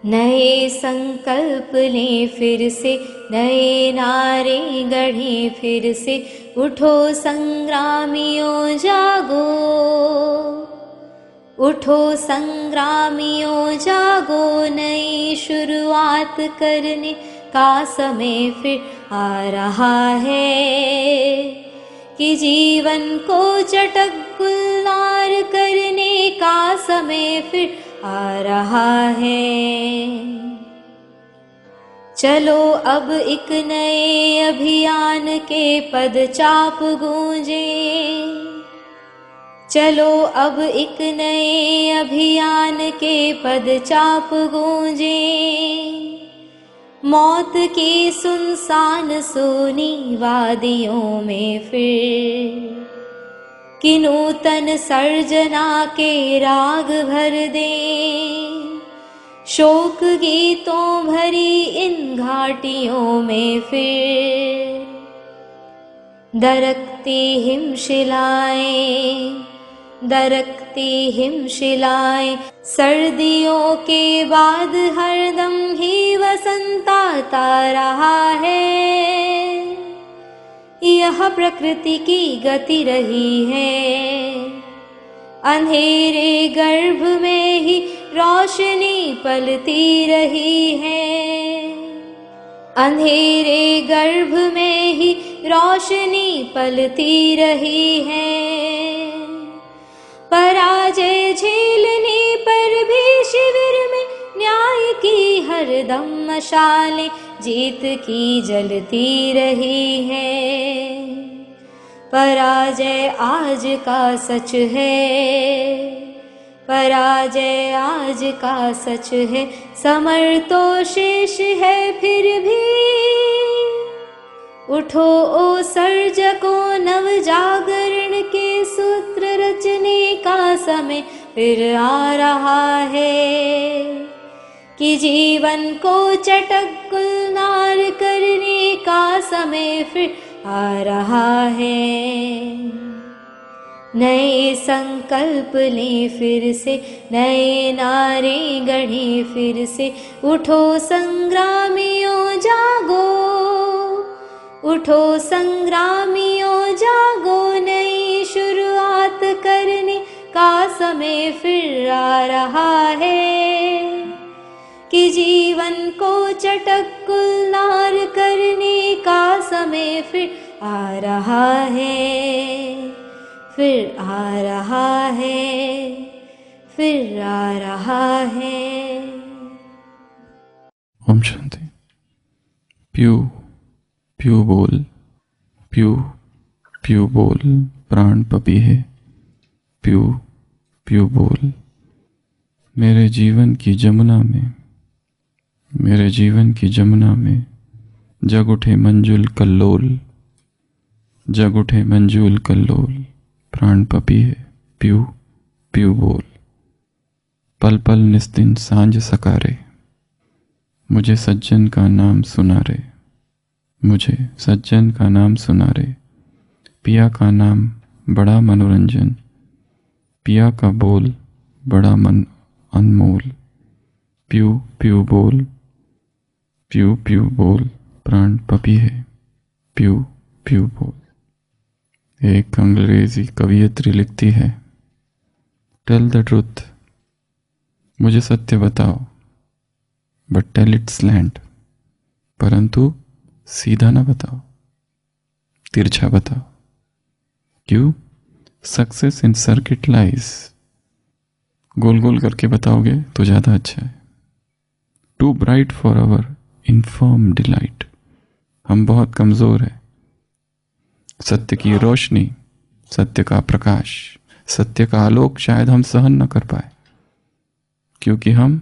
नए संकल्प लें फिर से, नए नारे गढ़ें फिर से, उठो संग्रामियों जागो, उठो संग्रामियों जागो, नई शुरुआत करने का समय फिर आ रहा है, कि जीवन को चटक गुलजार करने का समय फिर आ रहा है। चलो अब एक नए अभियान के पदचाप गूंजे, चलो अब एक नए अभियान के पदचाप गूंजे, मौत की सुनसान सोनी वादियों में फिर कि नूतन सर्जना के राग भर दें, शोक गीतों भरी इन घाटियों में फिर दरकती हिमशिलाएं, दरकती हिमशिलाएं, सर्दियों के बाद हरदम ही वसंत आता रहा है, यह प्रकृति की गति रही है, अंधेरे गर्भ में ही रोशनी पलती रही है, अंधेरे गर्भ में ही रोशनी पलती रही है, पराजय झेलने पर भी शिविर में न्याय की हरदम मशालें जीत की जलती रही है, पराजय आज का सच है, पराजय आज का सच है, समर तो शेष है फिर भी, उठो ओ सर्जकों, नव जागरण के सूत्र रचने का समय फिर आ रहा है, कि जीवन को चटक गुलजार करने का समय फिर आ रहा है। नए संकल्प लें फिर से, नए नारे गढ़ें फिर से, उठो संग्रामियों जागो, उठो संग्रामियों जागो, नई शुरुआत करने का समय फिर आ रहा है, कि जीवन को चटक गुलजार करने का समय फिर आ रहा है, फिर आ रहा है, फिर आ रहा है। ओम शांति। प्यू प्यू बोल, प्यू प्यू बोल, प्राण पपी है, प्यू प्यू बोल। मेरे जीवन की जमुना में, मेरे जीवन की जमुना में जग उठे मंजुल कल्लोल, जग उठे मंजुल कल्लोल, प्राण पपी है, प्यू प्यू बोल। पल पल निस्दिन सांझ सकारे, मुझे सज्जन का नाम सुना रे, मुझे सज्जन का नाम सुना रे, पिया का नाम बड़ा मनोरंजन, पिया का बोल बड़ा मन अनमोल, प्यू प्यू बोल, प्यू प्यू बोल, प्राण पपी है, प्यू प्यू बोल। एक अंग्रेजी कवियत्री लिखती है, टेल द ट्रूथ, मुझे सत्य बताओ, बट टेल इट स्लैंट, परंतु सीधा ना बताओ, तिरछा बताओ। क्यों? सक्सेस इन सर्किट लाइज, गोल गोल करके बताओगे तो ज़्यादा अच्छा है। Too bright for our infirm delight, हम बहुत कमज़ोर हैं। सत्य की रोशनी, सत्य का प्रकाश, सत्य का आलोक शायद हम सहन न कर पाए, क्योंकि हम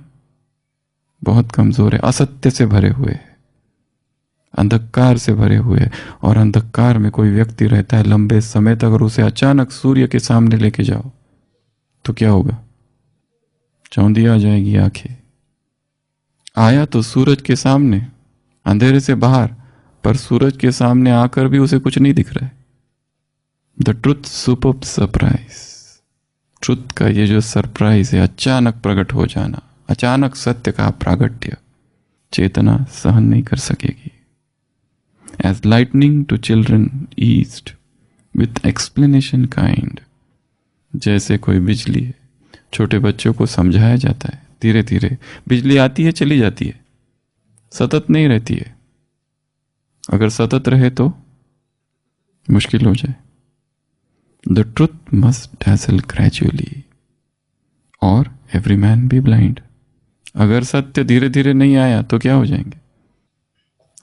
बहुत कमज़ोर हैं, असत्य से भरे हुए हैं, अंधकार से भरे हुए हैं। और अंधकार में कोई व्यक्ति रहता है लंबे समय तक, और उसे अचानक सूर्य के सामने लेके जाओ तो क्या होगा? चौंधी आ जाएगी आंखें। आया तो सूरज के सामने, अंधेरे से बाहर, पर सूरज के सामने आकर भी उसे कुछ नहीं दिख रहा है। The truth superb surprise, truth का ये जो सरप्राइज है, अचानक प्रकट हो जाना, अचानक सत्य का प्रागट्य चेतना सहन नहीं कर सकेगी। As lightning to children eased with explanation kind, जैसे कोई बिजली है, छोटे बच्चों को समझाया जाता है, धीरे धीरे बिजली आती है चली जाती है, सतत नहीं रहती है। अगर सतत रहे तो मुश्किल हो जाए। द ट्रुथ मस्ट डैज़ल ग्रेजुअली और एवरी मैन बी ब्लाइंड। अगर सत्य धीरे धीरे नहीं आया तो क्या हो जाएंगे?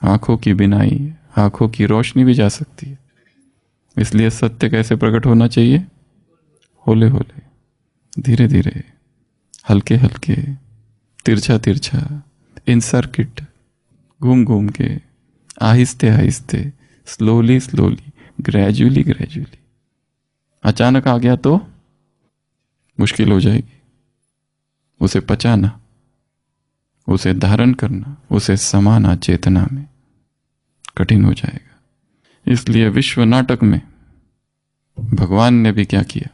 आंखों की बिनाई, आंखों की रोशनी भी जा सकती है। इसलिए सत्य कैसे प्रकट होना चाहिए? होले होले, धीरे धीरे, हल्के हल्के, तिरछा तिरछा, इन सर्किट, घूम घूम के, आहिस्ते आहिस्ते, स्लोली स्लोली, ग्रेजुअली ग्रेजुअली। अचानक आ गया तो मुश्किल हो जाएगी। उसे पचाना, उसे धारण करना, उसे समाना चेतना में कठिन हो जाएगा। इसलिए विश्व नाटक में भगवान ने भी क्या किया?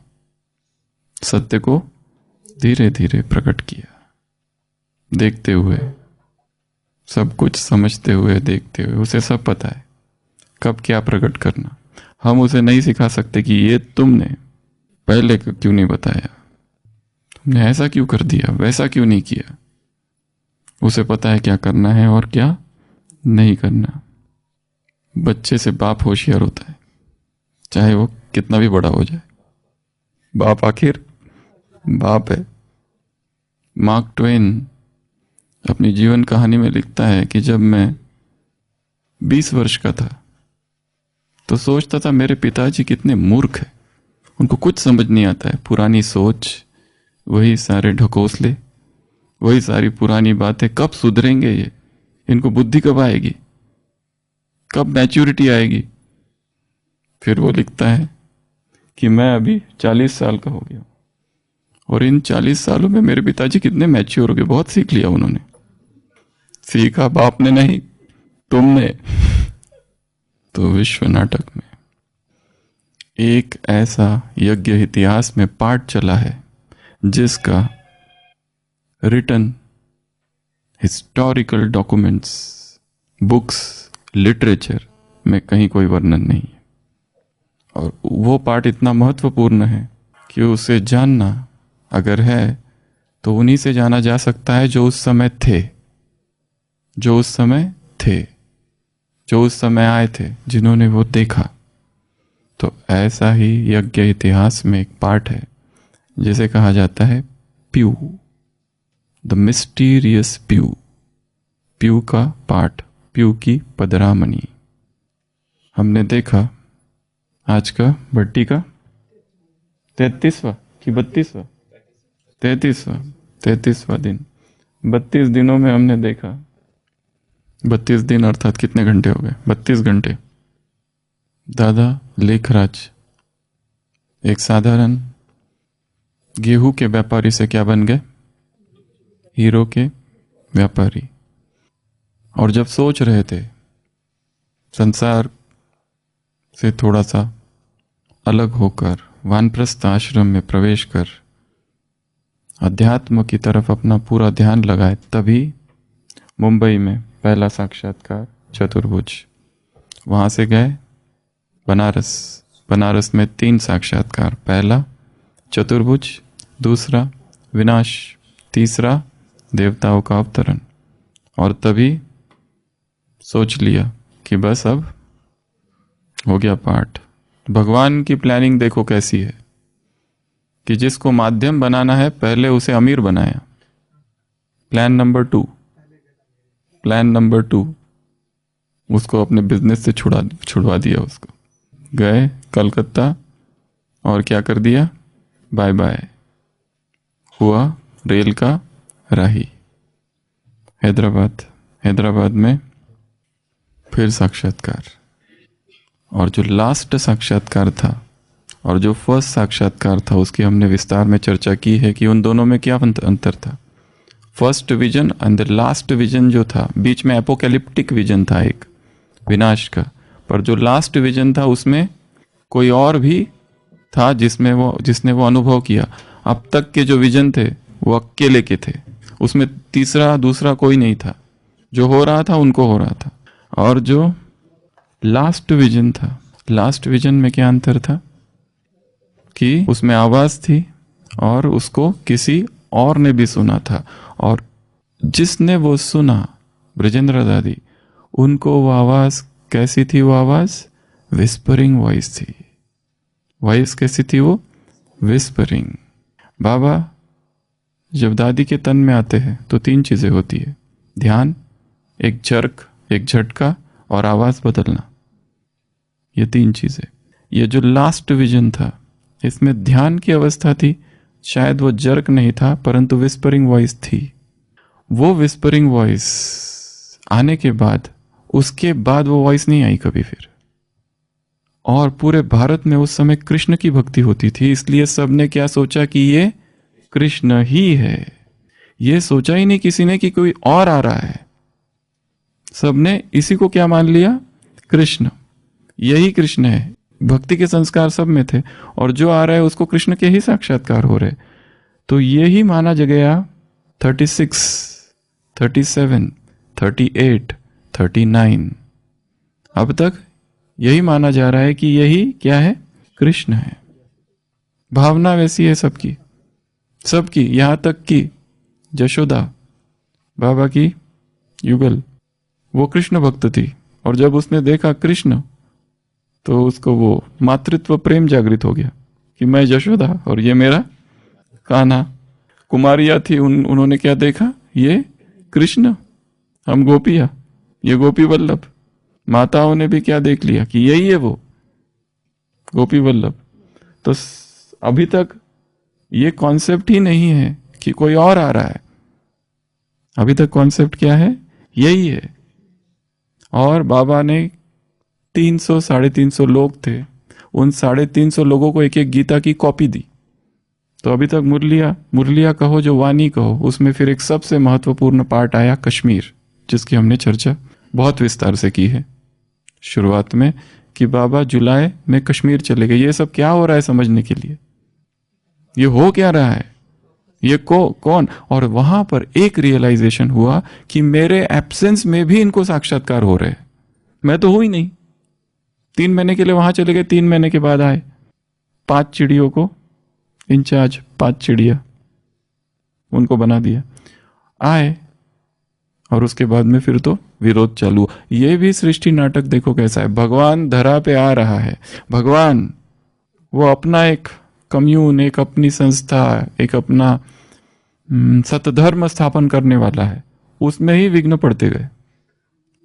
सत्य को धीरे धीरे प्रकट किया, देखते हुए, सब कुछ समझते हुए, देखते हुए। उसे सब पता है कब क्या प्रकट करना। हम उसे नहीं सिखा सकते कि ये तुमने पहले क्यों नहीं बताया, तुमने ऐसा क्यों कर दिया, वैसा क्यों नहीं किया। उसे पता है क्या करना है और क्या नहीं करना। बच्चे से बाप होशियार होता है, चाहे वो कितना भी बड़ा हो जाए। बाप आखिर बाप है। मार्क ट्वेन अपनी जीवन कहानी में लिखता है कि जब मैं 20 वर्ष का था तो सोचता था मेरे पिताजी कितने मूर्ख हैं, उनको कुछ समझ नहीं आता है। पुरानी सोच, वही सारे ढकोसले, वही सारी पुरानी बातें, कब सुधरेंगे ये? इनको बुद्धि कब आएगी, कब मैच्योरिटी आएगी? फिर वो लिखता है कि मैं अभी 40 साल का हो गया और इन 40 सालों में मेरे पिताजी कितने मैच्योर हो गए, बहुत सीख लिया उन्होंने। सीखा बाप ने नहीं, तुमने। तो विश्व नाटक में एक ऐसा यज्ञ इतिहास में पाठ चला है जिसका written historical documents, books, literature में कहीं कोई वर्णन नहीं है। और वो पाठ इतना महत्वपूर्ण है कि उसे जानना अगर है तो उन्हीं से जाना जा सकता है जो उस समय थे, जो उस समय थे, जो उस समय आए थे, जिन्होंने वो देखा। तो ऐसा ही यज्ञ इतिहास में एक पार्ट है जिसे कहा जाता है प्यू, द मिस्टीरियस प्यू। प्यू का पाठ, प्यू की पदरामणि। हमने देखा आज का भट्टी का 33वां कि 32वां 33वां दिन। 32 दिनों में हमने देखा, 32 दिन अर्थात कितने घंटे हो गए? 32 घंटे। दादा लेखराज एक साधारण गेहूं के व्यापारी से क्या बन गए? हीरो के व्यापारी। और जब सोच रहे थे संसार से थोड़ा सा अलग होकर वानप्रस्थ आश्रम में प्रवेश कर अध्यात्म की तरफ अपना पूरा ध्यान लगाए, तभी मुंबई में पहला साक्षात्कार चतुर्भुज। वहां से गए बनारस, बनारस में 3 साक्षात्कार, पहला चतुर्भुज, दूसरा विनाश, तीसरा देवताओं का अवतरण। और तभी सोच लिया कि बस अब हो गया पाठ। भगवान की प्लानिंग देखो कैसी है कि जिसको माध्यम बनाना है पहले उसे अमीर बनाया। प्लान नंबर 2 उसको अपने बिजनेस से छुड़वा दिया। उसको गए कलकत्ता और क्या कर दिया? बाय बाय, हुआ रेल का राही। हैदराबाद में फिर साक्षात्कार। और जो लास्ट साक्षात्कार था और जो फर्स्ट साक्षात्कार था उसकी हमने विस्तार में चर्चा की है कि उन दोनों में क्या अंतर था। First vision and the last vision जो था, बीच में एपोकैलिप्टिक विजन था एक विनाश का, पर जो लास्ट विजन था उसमें कोई और भी था जिसने वो अनुभव किया। अब तक के जो विजन थे वो अकेले के थे, उसमें तीसरा दूसरा कोई नहीं था, जो हो रहा था उनको हो रहा था। और जो लास्ट विजन था, लास्ट विजन में क्या अंतर था कि उसमें आवाज थी और उसको किसी और ने भी सुना था, और जिसने वो सुना ब्रजेंद्र दादी, उनको वो आवाज कैसी थी? वो आवाज विस्परिंग वॉइस थी। वॉइस कैसी थी? वो विस्परिंग। बाबा जब दादी के तन में आते हैं तो 3 चीजें होती है, ध्यान, एक झर्क, एक झटका और आवाज बदलना। ये 3 चीजें। ये जो लास्ट विजन था इसमें ध्यान की अवस्था थी, शायद वो जर्क नहीं था परंतु विस्परिंग वॉइस थी। वो विस्परिंग वॉइस आने के बाद, उसके बाद वो वॉइस नहीं आई कभी फिर। और पूरे भारत में उस समय कृष्ण की भक्ति होती थी, इसलिए सबने क्या सोचा कि ये कृष्ण ही है। ये सोचा ही नहीं किसी ने कि कोई और आ रहा है। सबने इसी को क्या मान लिया? कृष्ण, यही कृष्ण है। भक्ति के संस्कार सब में थे और जो आ रहा है उसको कृष्ण के ही साक्षात्कार हो रहे। तो यही माना गया 36, 37, 38, 39, अब तक यही माना जा रहा है कि यही क्या है? कृष्ण है। भावना वैसी है सबकी, सबकी, यहां तक कि यशोदा बाबा की युगल, वो कृष्ण भक्त थी और जब उसने देखा कृष्ण तो उसको वो मातृत्व प्रेम जागृत हो गया कि मैं यशोदा और ये मेरा कान्हा। कुमारियां थी, उन्होंने क्या देखा? ये कृष्ण, हम गोपियां, ये गोपी वल्लभ। माताओं ने भी क्या देख लिया कि यही है वो गोपी वल्लभ। तो अभी तक ये कॉन्सेप्ट ही नहीं है कि कोई और आ रहा है। अभी तक कॉन्सेप्ट क्या है? यही है। और बाबा ने 300 350 लोग थे, उन 350 लोगों को एक एक गीता की कॉपी दी। तो अभी तक मुरलिया कहो, जो वाणी कहो, उसमें फिर एक सबसे महत्वपूर्ण पार्ट आया कश्मीर, जिसकी हमने चर्चा बहुत विस्तार से की है शुरुआत में कि बाबा जुलाई में कश्मीर चले गए। ये सब क्या हो रहा है समझने के लिए, ये हो क्या रहा है, ये कौन? और वहां पर एक रियलाइजेशन हुआ कि मेरे एब्सेंस में भी इनको साक्षात्कार हो रहे हैं। मैं तो हूं ही नहीं। 3 महीने के लिए वहां चले गए, 3 महीने के बाद आए। 5 चिड़ियों को इंचार्ज, 5 चिड़िया उनको बना दिया, आए और उसके बाद में फिर तो विरोध चालू। ये भी सृष्टि नाटक देखो कैसा है। भगवान धरा पे आ रहा है, भगवान वो अपना एक कम्यून, एक अपनी संस्था, एक अपना सतधर्म स्थापन करने वाला है, उसमें ही विघ्न पड़ते गए।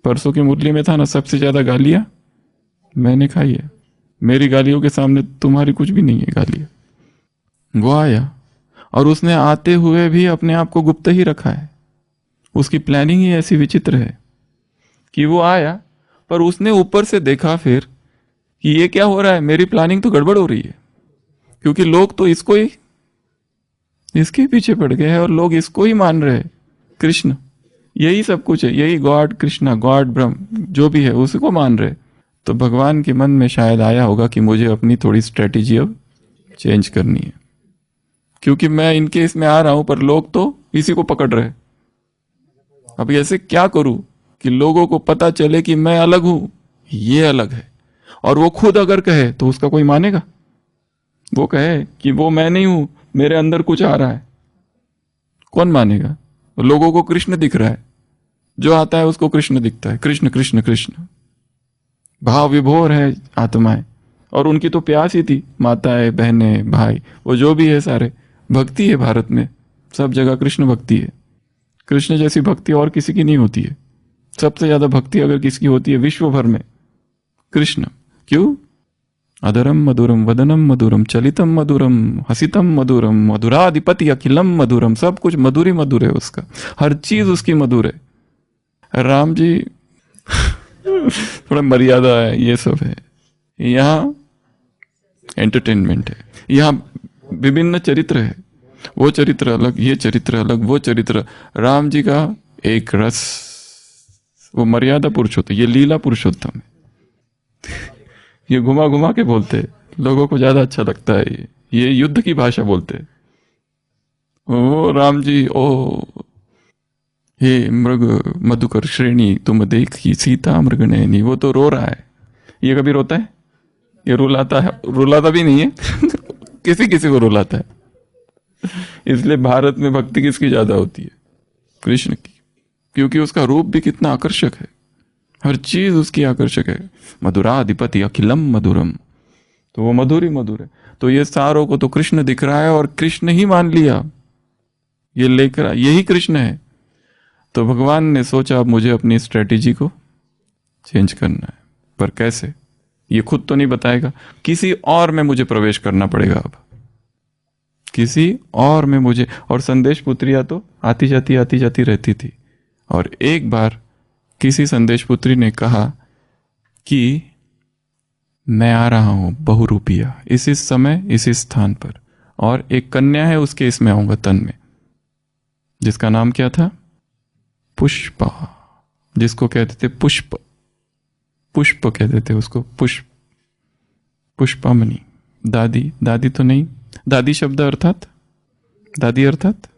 परसों की मुरली में था ना, सबसे ज्यादा गालियां मैंने खाई है, मेरी गालियों के सामने तुम्हारी कुछ भी नहीं है गालियां। वो आया और उसने आते हुए भी अपने आप को गुप्त ही रखा है। उसकी प्लानिंग ही ऐसी विचित्र है कि वो आया पर उसने ऊपर से देखा फिर कि ये क्या हो रहा है, मेरी प्लानिंग तो गड़बड़ हो रही है, क्योंकि लोग तो इसको ही, इसके पीछे पड़ गए हैं और लोग इसको ही मान रहे हैं कृष्ण, यही सब कुछ है, यही गॉड कृष्णा, गॉड ब्रह्म जो भी है उसको मान रहे। तो भगवान के मन में शायद आया होगा कि मुझे अपनी थोड़ी स्ट्रेटेजी अब चेंज करनी है, क्योंकि मैं इनके इसमें आ रहा हूं पर लोग तो इसी को पकड़ रहे। अब ऐसे क्या करूं कि लोगों को पता चले कि मैं अलग हूं, ये अलग है। और वो खुद अगर कहे तो उसका कोई मानेगा? वो कहे कि वो मैं नहीं हूं, मेरे अंदर कुछ आ रहा है, कौन मानेगा? लोगों को कृष्ण दिख रहा है, जो आता है उसको कृष्ण दिखता है, कृष्ण कृष्ण कृष्ण। भाव विभोर है आत्माएं, और उनकी तो प्यास ही थी, माताएं, बहनें, भाई, वो जो भी है सारे, भक्ति है भारत में, सब जगह कृष्ण भक्ति है। कृष्ण जैसी भक्ति और किसी की नहीं होती है। सबसे ज्यादा भक्ति अगर किसकी होती है विश्व भर में, कृष्ण। क्यों? अधरम मधुरम वदनम मधुरम चलितम मधुरम हसितम मधुरम मधुराधिपति अखिलम मधुरम। सब कुछ मधुर ही मधुर है उसका, हर चीज उसकी मधुर है। राम जी थोड़ा मर्यादा है, ये सब है। यहाँ एंटरटेनमेंट है, यहाँ विभिन्न चरित्र है, वो चरित्र अलग, ये चरित्र अलग, वो चरित्र। राम जी का एक रस, वो मर्यादा पुरुषोत्तम, ये लीला पुरुषोत्तम है। ये घुमा घुमा के बोलते, लोगों को ज्यादा अच्छा लगता है। ये युद्ध की भाषा बोलते। ओ राम जी, ओ हे मृग मधुकर श्रेणी तुम देखी सीता मृग नयनी, वो तो रो रहा है। ये कभी रोता है? ये रुलाता है? रुलाता भी नहीं है किसी किसी को रुलाता है। इसलिए भारत में भक्ति किसकी ज्यादा होती है? कृष्ण की, क्योंकि उसका रूप भी कितना आकर्षक है, हर चीज उसकी आकर्षक है। मधुराधिपति अखिलम मधुरम, तो वो मधुर ही मधुर है। तो ये सारों को तो कृष्ण दिख रहा है और कृष्ण ही मान लिया, ये लेकर यही कृष्ण है। तो भगवान ने सोचा अब मुझे अपनी स्ट्रेटेजी को चेंज करना है, पर कैसे ये खुद तो नहीं बताएगा, किसी और में मुझे प्रवेश करना पड़ेगा। अब किसी और में मुझे, और संदेश पुत्रियां तो आती जाती रहती थी। और एक बार किसी संदेश पुत्री ने कहा कि मैं आ रहा हूं बहुरूपिया, इसी समय इसी स्थान पर, और एक कन्या है उसके इसमें आऊंगा तन में, जिसका नाम क्या था? पुष्पा, जिसको कहते थे पुष्प, पुष्प कहते थे उसको, पुष्प, पुष्पामणि। दादी तो नहीं, दादी शब्द अर्थात, दादी अर्थात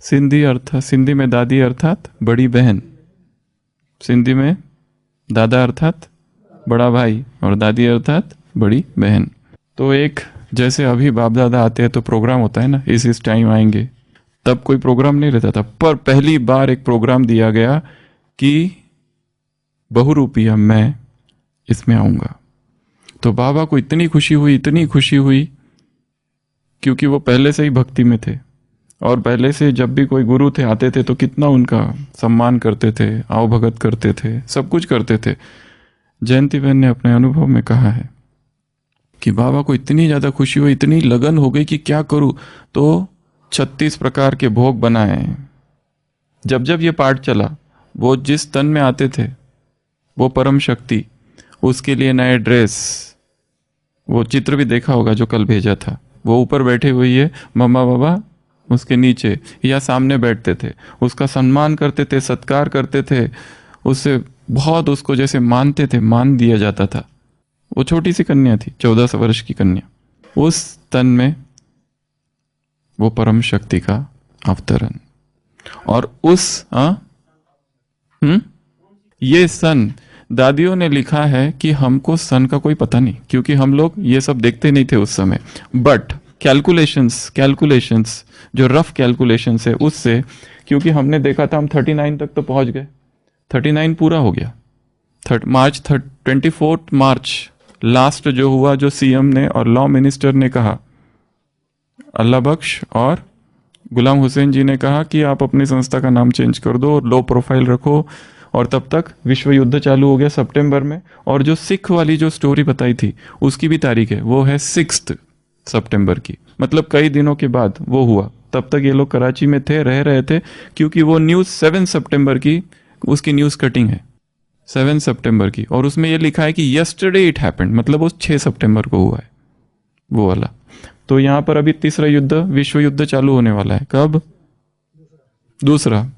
सिंधी में दादी अर्थात बड़ी बहन, सिंधी में दादा अर्थात बड़ा भाई, और दादी अर्थात बड़ी बहन। तो एक जैसे अभी बाप दादा आते हैं तो प्रोग्राम होता है ना, इस टाइम आएंगे, तब कोई प्रोग्राम नहीं रहता था, पर पहली बार एक प्रोग्राम दिया गया कि बहुरूपिया मैं इसमें आऊंगा। तो बाबा को इतनी खुशी हुई, क्योंकि वो पहले से ही भक्ति में थे, और पहले से जब भी कोई गुरु थे आते थे तो कितना उनका सम्मान करते थे, आओ भगत करते थे, सब कुछ करते थे। जयंती बहन ने अपने अनुभव में कहा है कि बाबा को इतनी ज्यादा खुशी हुई, इतनी लगन हो गई कि क्या करूं, तो 36 प्रकार के भोग बनाए। जब ये पाठ चला, वो जिस तन में आते थे वो परम शक्ति, उसके लिए नए ड्रेस, वो चित्र भी देखा होगा जो कल भेजा था, वो ऊपर बैठे हुई है, मम्मा बाबा उसके नीचे या सामने बैठते थे, उसका सम्मान करते थे, सत्कार करते थे, उससे बहुत उसको जैसे मानते थे, मान दिया जाता था। वो छोटी सी कन्या थी, 14 वर्ष की कन्या, उस तन में वो परम शक्ति का अवतरण। और उस ये सन, दादियों ने लिखा है कि हमको सन का कोई पता नहीं, क्योंकि हम लोग ये सब देखते नहीं थे उस समय, बट कैलकुलेशंस जो रफ कैलकुलेशंस है उससे, क्योंकि हमने देखा था हम 39 तक तो पहुंच गए, 39 पूरा हो गया। 24 मार्च लास्ट जो हुआ, जो सीएम ने और लॉ मिनिस्टर ने कहा, अल्लाह बख्श और गुलाम हुसैन जी ने कहा कि आप अपनी संस्था का नाम चेंज कर दो और लो प्रोफाइल रखो, और तब तक विश्व युद्ध चालू हो गया सितंबर में। और जो सिख वाली जो स्टोरी बताई थी उसकी भी तारीख है, वो है 6 सितंबर की, मतलब कई दिनों के बाद वो हुआ। तब तक ये लोग कराची में थे, रह रहे थे, क्योंकि वो न्यूज़ 7 सितंबर की, उसकी न्यूज़ कटिंग है 7 सितंबर की, और उसमें ये लिखा है कि यस्टरडे इट हैपेंड, मतलब वो 6 सितंबर को हुआ है वो वाला। तो यहाँ पर अभी तीसरा युद्ध, विश्व युद्ध चालू होने वाला है। कब? दूसरा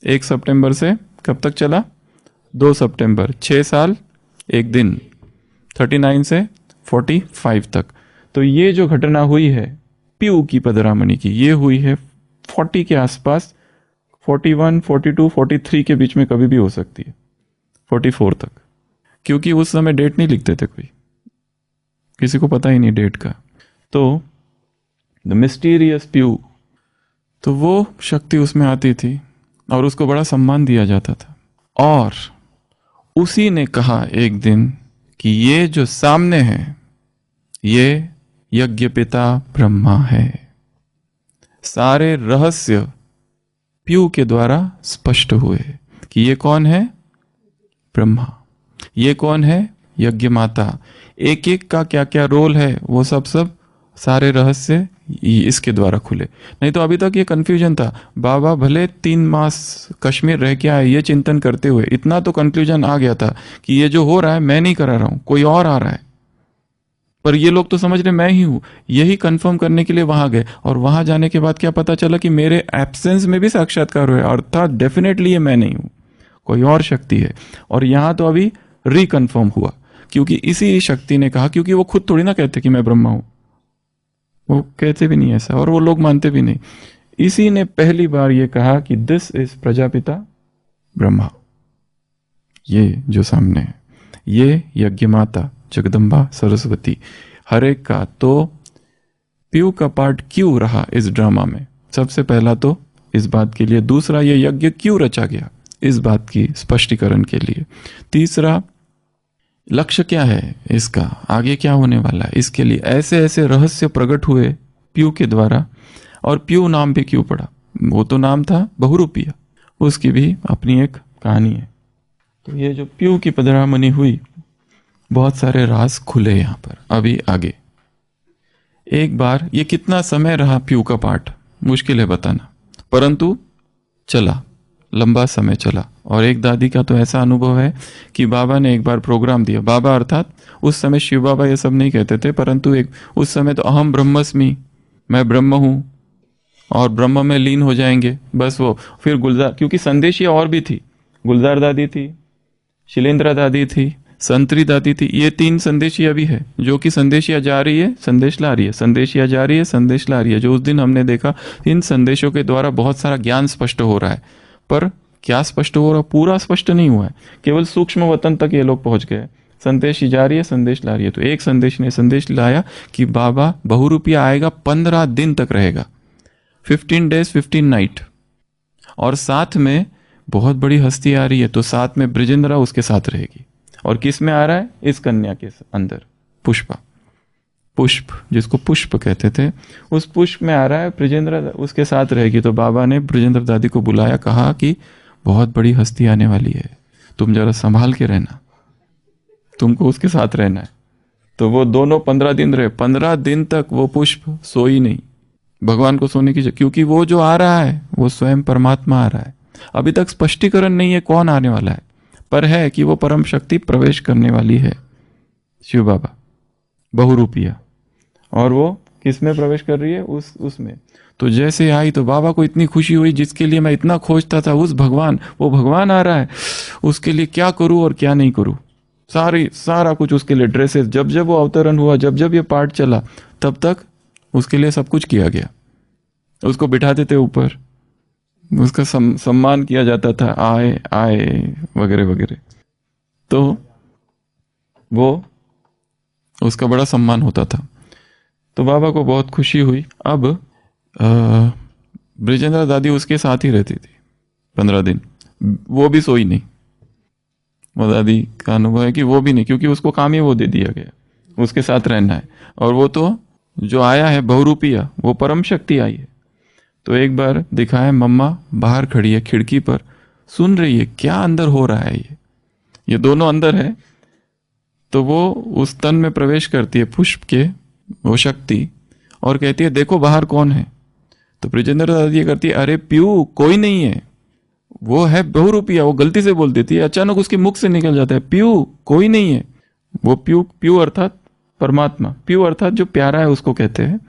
1 सितंबर से कब तक चला? 2 सितंबर, 6 साल 1 दिन, 39 से 45 तक। तो ये जो घटना हुई है पीयू की, पदरामणि की, ये हुई है 40 के आसपास, 41, 42, 43 के बीच में कभी भी हो सकती है, 44 तक, क्योंकि उस समय डेट नहीं लिखते थे, कोई किसी को पता ही नहीं डेट का। तो द मिस्टीरियस पीयू, तो वो शक्ति उसमें आती थी और उसको बड़ा सम्मान दिया जाता था। और उसी ने कहा एक दिन कि ये जो सामने है ये यज्ञ पिता ब्रह्मा है। सारे रहस्य पीयू के द्वारा स्पष्ट हुए कि ये कौन है? ब्रह्मा। ये कौन है? यज्ञ माता। एक एक का क्या क्या रोल है वो सब सारे रहस्य इसके द्वारा खुले। नहीं तो अभी तक ये कंफ्यूजन था। बाबा भले 3 मास कश्मीर रह के आए, ये चिंतन करते हुए इतना तो कंक्लूजन आ गया था कि ये जो हो रहा है मैं नहीं करा रहा हूं, कोई और आ रहा है, पर ये लोग तो समझ रहे मैं ही हूं। यही कंफर्म करने के लिए वहां गए, और वहां जाने के बाद क्या पता चला कि मेरे एब्सेंस में भी साक्षात्कार हुआ, अर्थात डेफिनेटली ये मैं नहीं हूं, कोई और शक्ति है। और यहां तो अभी रिकन्फर्म हुआ, क्योंकि इसी शक्ति ने कहा, क्योंकि वो खुद थोड़ी ना कहते कि मैं ब्रह्मा हूं, वो कहते भी नहीं ऐसा, और वो लोग मानते भी नहीं। इसी ने पहली बार ये कहा कि दिस इज प्रजापिता ब्रह्मा, ये जो सामने है ये यज्ञ माता जगदम्बा सरस्वती। हर एक का तो पीयू का पार्ट क्यों रहा इस ड्रामा में, सबसे पहला तो इस बात के लिए, दूसरा ये यज्ञ क्यों रचा गया इस बात की स्पष्टीकरण के लिए, तीसरा लक्ष्य क्या है इसका, आगे क्या होने वाला है, इसके लिए ऐसे ऐसे रहस्य प्रकट हुए पीयू के द्वारा। और पीयू नाम भी क्यों पड़ा, वो तो नाम था बहुरूपिया, उसकी भी अपनी एक कहानी है। तो ये जो पीयू की पधरामणि हुई, बहुत सारे राज खुले यहाँ पर अभी आगे। एक बार ये कितना समय रहा पीयू का पाठ मुश्किल है बताना, परंतु चला, लंबा समय चला। और एक दादी का तो ऐसा अनुभव है कि बाबा ने एक बार प्रोग्राम दिया, बाबा अर्थात उस समय शिव बाबा ये सब नहीं कहते थे, परंतु एक उस समय तो अहम ब्रह्मस्मि, मैं ब्रह्म हूँ और ब्रह्म में लीन हो जाएंगे बस वो। फिर गुलजार, क्योंकि संदेशिया और भी थी, गुलजार दादी थी, शिलेंद्रा दादी थी, संतरी दादी थी, ये 3 संदेशिया भी है जो कि संदेशिया जा रही है संदेश ला रही है, संदेशिया जा रही है संदेश ला रही है। जो उस दिन हमने देखा इन संदेशों के द्वारा बहुत सारा ज्ञान स्पष्ट हो रहा है, पर क्या स्पष्ट हो रहा है, पूरा स्पष्ट नहीं हुआ है, केवल सूक्ष्म वतन तक ये लोग पहुंच गए। संदेश जा रही है संदेश ला रही है। तो एक संदेश ने संदेश लाया कि बाबा बहुरूपिया आएगा, 15 दिन तक रहेगा, 15 days 15 नाइट, और साथ में बहुत बड़ी हस्ती आ रही है, तो साथ में ब्रिजेंद्रा उसके साथ रहेगी। और किस में आ रहा है, इस कन्या के अंदर पुष्पा, पुष्प जिसको पुष्प कहते थे, उस पुष्प में आ रहा है, ब्रिजेंद्रा उसके साथ रहेगी। तो बाबा ने ब्रिजेंद्र दादी को बुलाया, कहा कि बहुत बड़ी हस्ती आने वाली है, तुम जरा संभाल के रहना, तुमको उसके साथ रहना है। तो वो दोनों 15 दिन रहे, 15 दिन तक वो पुष्प सोई नहीं, भगवान को सोने की, क्योंकि वो जो आ रहा है वो स्वयं परमात्मा आ रहा है। अभी तक स्पष्टीकरण नहीं है कौन आने वाला है, पर है कि वो परम शक्ति प्रवेश करने वाली है, शिव बाबा बहुरूपिया। और वो किस में प्रवेश कर रही है, उसमें। तो जैसे आई तो बाबा को इतनी खुशी हुई, जिसके लिए मैं इतना खोजता था, उस भगवान, वो भगवान आ रहा है, उसके लिए क्या करूं और क्या नहीं करूं, सारा कुछ उसके लिए, ड्रेसेस, जब जब वो अवतरण हुआ, जब जब ये पाठ चला, तब तक उसके लिए सब कुछ किया गया। उसको बिठाते थे ऊपर, उसका सम्मान किया जाता था, आए आए वगैरह वगैरह। तो वो उसका बड़ा सम्मान होता था। तो बाबा को बहुत खुशी हुई। अब ब्रिजेंद्रा दादी उसके साथ ही रहती थी 15 दिन, वो भी सोई नहीं। वो दादी का अनुभव है कि वो भी नहीं, क्योंकि उसको काम ही वो दे दिया गया, उसके साथ रहना है। और वो तो जो आया है बहुरूपिया, वो परम शक्ति आई है। तो एक बार दिखाया, मम्मा बाहर खड़ी है खिड़की पर, सुन रही है क्या अंदर हो रहा है, ये दोनों अंदर है। तो वो उस तन में प्रवेश करती है पुष्प के, वो शक्ति, और कहती है देखो बाहर कौन है। तो ब्रिजेंद्र दादी ये करती है, अरे पीयू कोई नहीं है, वो है बहुरूपिया। वो गलती से बोल देती है, अचानक उसके मुख से निकल जाता है पीयू कोई नहीं है। वो पीयू अर्थात परमात्मा, पीयू अर्थात जो प्यारा है उसको कहते हैं।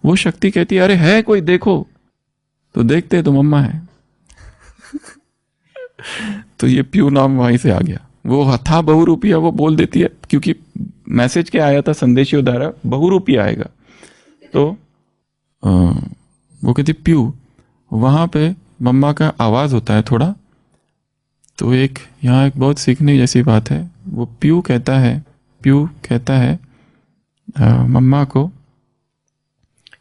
वो शक्ति कहती है अरे है कोई, देखो। तो देखते तो मम्मा है। तो ये पीयू नाम वहीं से आ गया। वो था बहुरूपिया, वो बोल देती है, क्योंकि मैसेज क्या आया था संदेशियों द्वारा, बहुरूपिया आएगा। तो वो कहती पीयू, वहां पे मम्मा का आवाज होता है थोड़ा। तो एक यहाँ एक बहुत सीखने जैसी बात है। वो पीयू कहता है मम्मा को,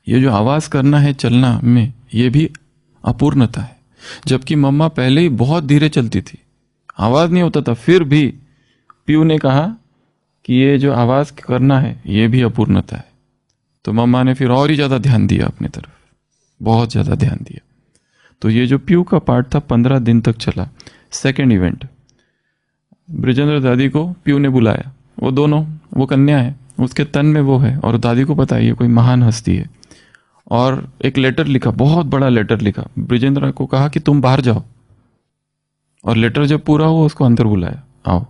ये जो आवाज करना है चलना में, ये भी अपूर्णता है। जबकि मम्मा पहले ही बहुत धीरे चलती थी, आवाज नहीं होता था, फिर भी पीयू ने कहा कि ये जो आवाज करना है ये भी अपूर्णता है। तो मम्मा ने फिर और ही ज्यादा ध्यान दिया अपनी तरफ, बहुत ज्यादा ध्यान दिया। तो ये जो पीयू का पार्ट था 15 दिन तक चला। सेकेंड इवेंट, ब्रिजेंद्र दादी को पीयू ने बुलाया। वो दोनों, वो कन्या है, उसके तन में वो है, और दादी को पता है ये कोई महान हस्ती है। और एक लेटर लिखा, बहुत बड़ा लेटर लिखा, ब्रिजेंद्र को कहा कि तुम बाहर जाओ। और लेटर जब पूरा हुआ उसको अंदर बुलाया, आओ,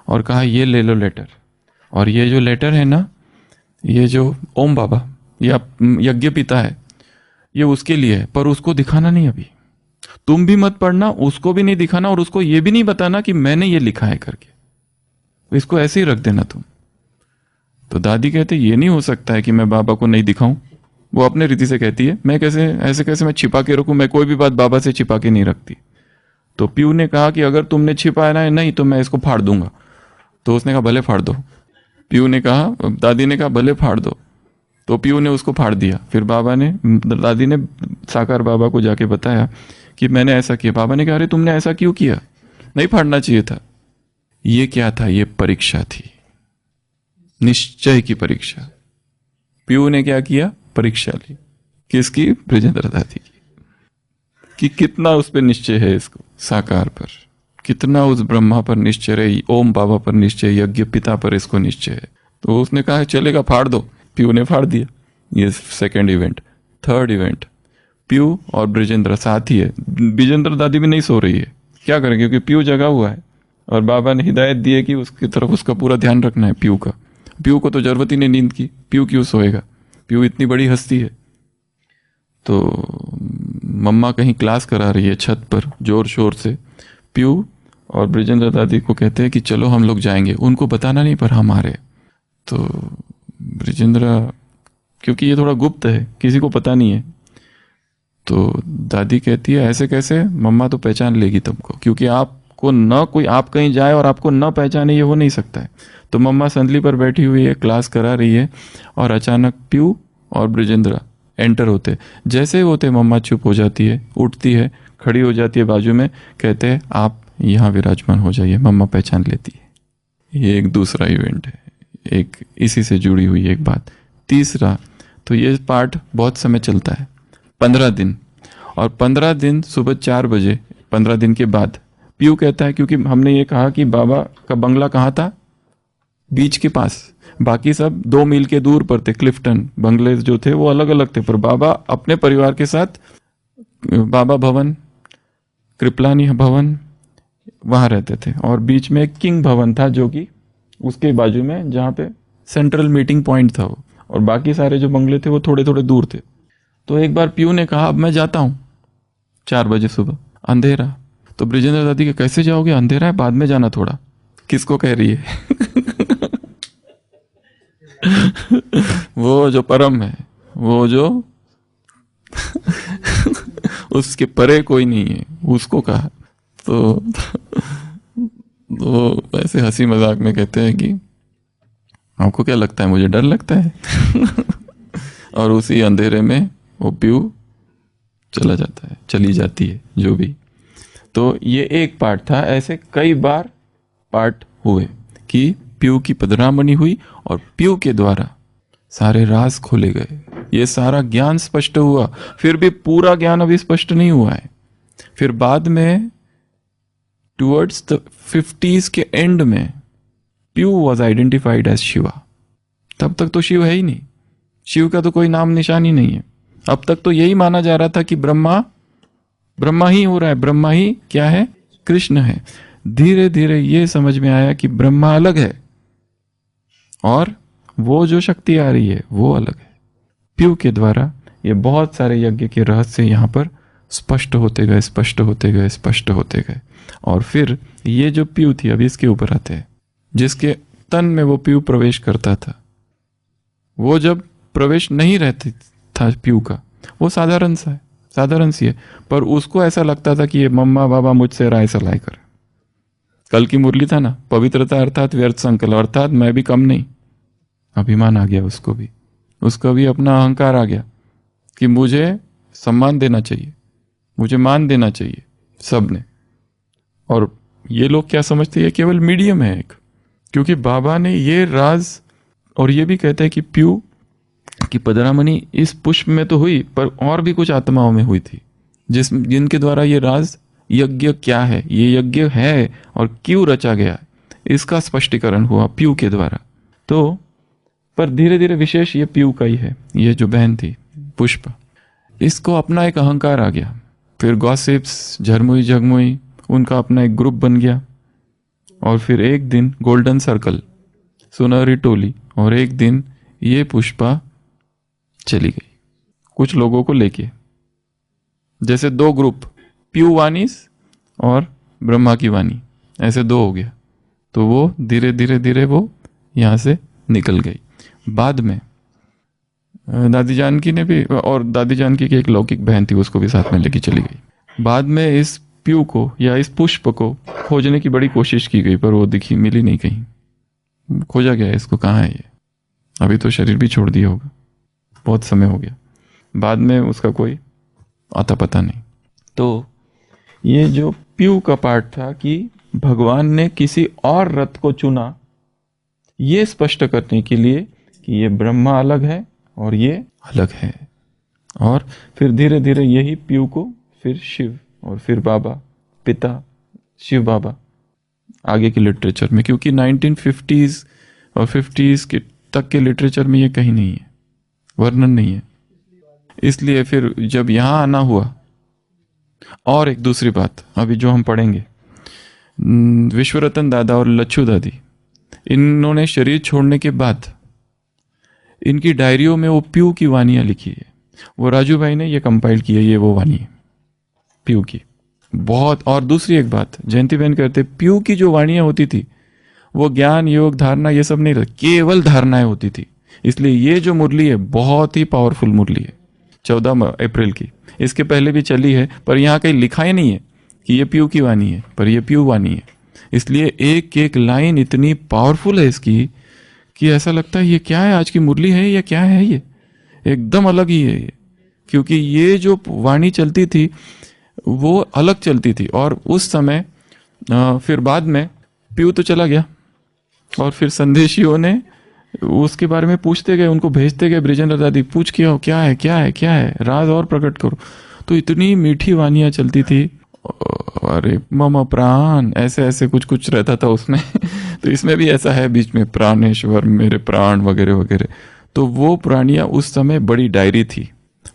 और कहा ये ले लो लेटर। और ये जो लेटर है ना, ये जो ओम बाबा या यज्ञ पिता है, ये उसके लिए है, पर उसको दिखाना नहीं अभी, तुम भी मत पढ़ना, उसको भी नहीं दिखाना, और उसको ये भी नहीं बताना कि मैंने ये लिखा है करके, इसको ऐसे ही रख देना तुम। तो दादी कहते ये नहीं हो सकता है कि मैं बाबा को नहीं दिखाऊं, वो अपने रीति से कहती है, मैं कैसे ऐसे कैसे मैं छिपा के रखूं, मैं कोई भी बात बाबा से छिपा के नहीं रखती। तो पीयू ने कहा कि अगर तुमने छिपाया ना नहीं तो मैं इसको फाड़ दूंगा। तो उसने कहा भले फाड़ दो। पीयू ने कहा, दादी ने कहा भले फाड़ दो। तो पीयू ने उसको फाड़ दिया। फिर दादी ने साकार बाबा को जाके बताया कि मैंने ऐसा किया। बाबा ने कहा अरे तुमने ऐसा क्यों किया, नहीं फाड़ना चाहिए था। ये क्या था, ये परीक्षा थी, निश्चय की परीक्षा। पीयू ने क्या किया, परीक्षा ली। किसकी, ब्रजेंद्र दादी की, कि कितना उस पर निश्चय है, इसको साकार पर कितना, उस ब्रह्मा पर निश्चय है, ओम बाबा पर निश्चय, यज्ञ पिता पर इसको निश्चय है। तो उसने कहा चलेगा फाड़ दो। पीयू ने फाड़ दिया। ये सेकंड इवेंट। थर्ड इवेंट, पीयू और ब्रजेंद्र साथ ही है। ब्रजेंद्र दादी भी नहीं सो रही है, क्या करेंगे क्योंकि पीयू जगा हुआ है और बाबा ने हिदायत दी है कि उसकी तरफ उसका पूरा ध्यान रखना है पीयू का। पीयू को तो जरूरत ही नहीं नींद की, पीयू क्यों सोएगा, पीयू इतनी बड़ी हस्ती है। तो मम्मा कहीं क्लास करा रही है छत पर जोर शोर से। पीयू और ब्रजेंद्र दादी को कहते हैं कि चलो हम लोग जाएंगे, उनको बताना नहीं पर हम आ रहे। तो ब्रजेंद्र, क्योंकि ये थोड़ा गुप्त है, किसी को पता नहीं है, तो दादी कहती है ऐसे कैसे, मम्मा तो पहचान लेगी तुमको, क्योंकि आपको न कोई, आप कहीं जाए और आपको न पहचाने, ये हो नहीं सकता है। तो मम्मा संदली पर बैठी हुई है, क्लास करा रही है, और अचानक पीयू और ब्रजेंद्र एंटर होते। जैसे ही होते मम्मा चुप हो जाती है, उठती है, खड़ी हो जाती है बाजू में, कहते हैं आप यहाँ विराजमान हो जाइए। मम्मा पहचान लेती है। ये एक दूसरा इवेंट है, एक इसी से जुड़ी हुई एक बात। तीसरा, तो ये पार्ट बहुत समय चलता है, 15 दिन, और 15 दिन सुबह 4 बजे 15 दिन के बाद पीयू कहता है, क्योंकि हमने ये कहा कि बाबा का बंगला कहाँ था, बीच के पास, बाकी सब 2 मील के दूर पर थे। क्लिफ्टन बंगले जो थे वो अलग अलग थे, पर बाबा अपने परिवार के साथ बाबा भवन, कृपलानी भवन, वहां रहते थे। और बीच में एक किंग भवन था जो कि उसके बाजू में, जहाँ पे सेंट्रल मीटिंग पॉइंट था वो, और बाकी सारे जो बंगले थे वो थोड़े थोड़े दूर थे। तो एक बार पीयू ने कहा अब मैं जाता हूँ, 4 बजे सुबह, अंधेरा। तो ब्रजेंद्र दादी के कैसे जाओगे, अंधेरा है, बाद में जाना थोड़ा। किसको कह रही है वो जो परम है, वो जो उसके परे कोई नहीं है, उसको कहा। तो ऐसे हंसी मजाक में कहते हैं कि आपको क्या लगता है, मुझे डर लगता है और उसी अंधेरे में वो पीयू चला जाता है, चली जाती है, जो भी। तो ये एक पार्ट था। ऐसे कई बार पार्ट हुए कि पीयू की पधरामणि हुई और पीयू के द्वारा सारे राज खोले गए, ये सारा ज्ञान स्पष्ट हुआ। फिर भी पूरा ज्ञान अभी स्पष्ट नहीं हुआ है। फिर बाद में टुवर्ड्स द 50s के एंड में पीयू वॉज आइडेंटिफाइड एज शिवा। तब तक तो शिव है ही नहीं, शिव का तो कोई नाम निशान ही नहीं है। अब तक तो यही माना जा रहा था कि ब्रह्मा ही हो रहा है, ब्रह्मा ही क्या है, कृष्ण है। धीरे धीरे ये समझ में आया कि ब्रह्मा अलग है और वो जो शक्ति आ रही है वो अलग है। पीयू के द्वारा ये बहुत सारे यज्ञ के रहस्य यहाँ पर स्पष्ट होते गए, स्पष्ट होते गए, स्पष्ट होते गए। और फिर ये जो पीयू थी, अभी इसके ऊपर आते हैं, जिसके तन में वो पीयू प्रवेश करता था, वो जब प्रवेश नहीं रहती था पीयू का, वो साधारण सी है, पर उसको ऐसा लगता था कि ये मम्मा बाबा मुझसे राय सलाह कर। कल की मुरली था ना, पवित्रता अर्थात व्यर्थ संकल्प, अर्थात मैं भी कम नहीं। अभिमान आ गया उसको भी, उसका भी अपना अहंकार आ गया कि मुझे सम्मान देना चाहिए, मुझे मान देना चाहिए सबने। और ये लोग क्या समझते हैं, केवल मीडियम है एक, क्योंकि बाबा ने ये राज, और ये भी कहते हैं कि पीयू की पधरामणि इस पुष्प में तो हुई, पर और भी कुछ आत्माओं में हुई थी, जिनके द्वारा ये राज यज्ञ क्या है, ये यज्ञ है और क्यों रचा गया है, इसका स्पष्टीकरण हुआ पीयू के द्वारा। तो पर धीरे धीरे विशेष ये पीयू का ही है। ये जो बहन थी पुष्प, इसको अपना एक अहंकार आ गया। फिर गॉसिप्स, झरमुई झगमुई, उनका अपना एक ग्रुप बन गया। और फिर एक दिन गोल्डन सर्कल, सुनहरी टोली, और एक दिन ये पुष्पा चली गई कुछ लोगों को लेके, जैसे 2 ग्रुप, पीयू वानीस और ब्रह्मा की वाणी, ऐसे 2 हो गया। तो वो धीरे धीरे धीरे वो यहाँ से निकल गई। बाद में दादी जानकी ने भी, और दादी जानकी की एक लौकिक बहन थी, उसको भी साथ में लेके चली गई। बाद में इस प्यू को या इस पुष्प को खोजने की बड़ी कोशिश की गई, पर वो दिखी, मिली नहीं कहीं, खोजा गया इसको, कहाँ है ये। अभी तो शरीर भी छोड़ दिया होगा, बहुत समय हो गया। बाद में उसका कोई आता पता नहीं। तो ये जो प्यू का पार्ट था कि भगवान ने किसी और रथ को चुना, ये स्पष्ट करने के लिए कि ये ब्रह्मा अलग है और ये अलग है। और फिर धीरे धीरे यही प्यू को फिर शिव और फिर बाबा, पिता शिव बाबा आगे के लिटरेचर में, क्योंकि 1950s और 50s के तक के लिटरेचर में ये कहीं नहीं है, वर्णन नहीं है। इसलिए फिर जब यहाँ आना हुआ, और एक दूसरी बात अभी जो हम पढ़ेंगे, विश्वरतन दादा और लच्छू दादी, इन्होंने शरीर छोड़ने के बाद इनकी डायरियों में वो प्यू की वानियाँ लिखी है। वो राजू भाई ने ये कंपाइल की है, ये वो वाणी है प्यू की बहुत। और दूसरी एक बात, जयंती बहन कहते प्यू की जो वाणियाँ होती थी वो ज्ञान योग धारणा ये सब नहीं, केवल धारणाएं होती थी। इसलिए ये जो मुरली है बहुत ही पावरफुल मुरली है, 14 अप्रैल की। इसके पहले भी चली है, पर यहाँ कहीं लिखा ही नहीं है कि ये प्यू की वाणी है, पर ये प्यू वाणी है। इसलिए एक एक लाइन इतनी पावरफुल है इसकी कि ऐसा लगता है ये क्या है, आज की मुरली है या क्या है, ये एकदम अलग ही है ये। क्योंकि ये जो वाणी चलती थी वो अलग चलती थी। और उस समय फिर बाद में प्यू तो चला गया, और फिर संदेशियों ने उसके बारे में पूछते गए, उनको भेजते गए, ब्रिजेंद्र दादी पूछ के आओ क्या है क्या है क्या है, राज और प्रकट करो। तो इतनी मीठी वानियाँ चलती थी, अरे मम प्राण, ऐसे ऐसे कुछ कुछ रहता था उसमें। तो इसमें भी ऐसा है बीच में, प्राणेश्वर मेरे प्राण वगैरह वगैरह। तो वो प्राणियाँ उस समय बड़ी डायरी थी,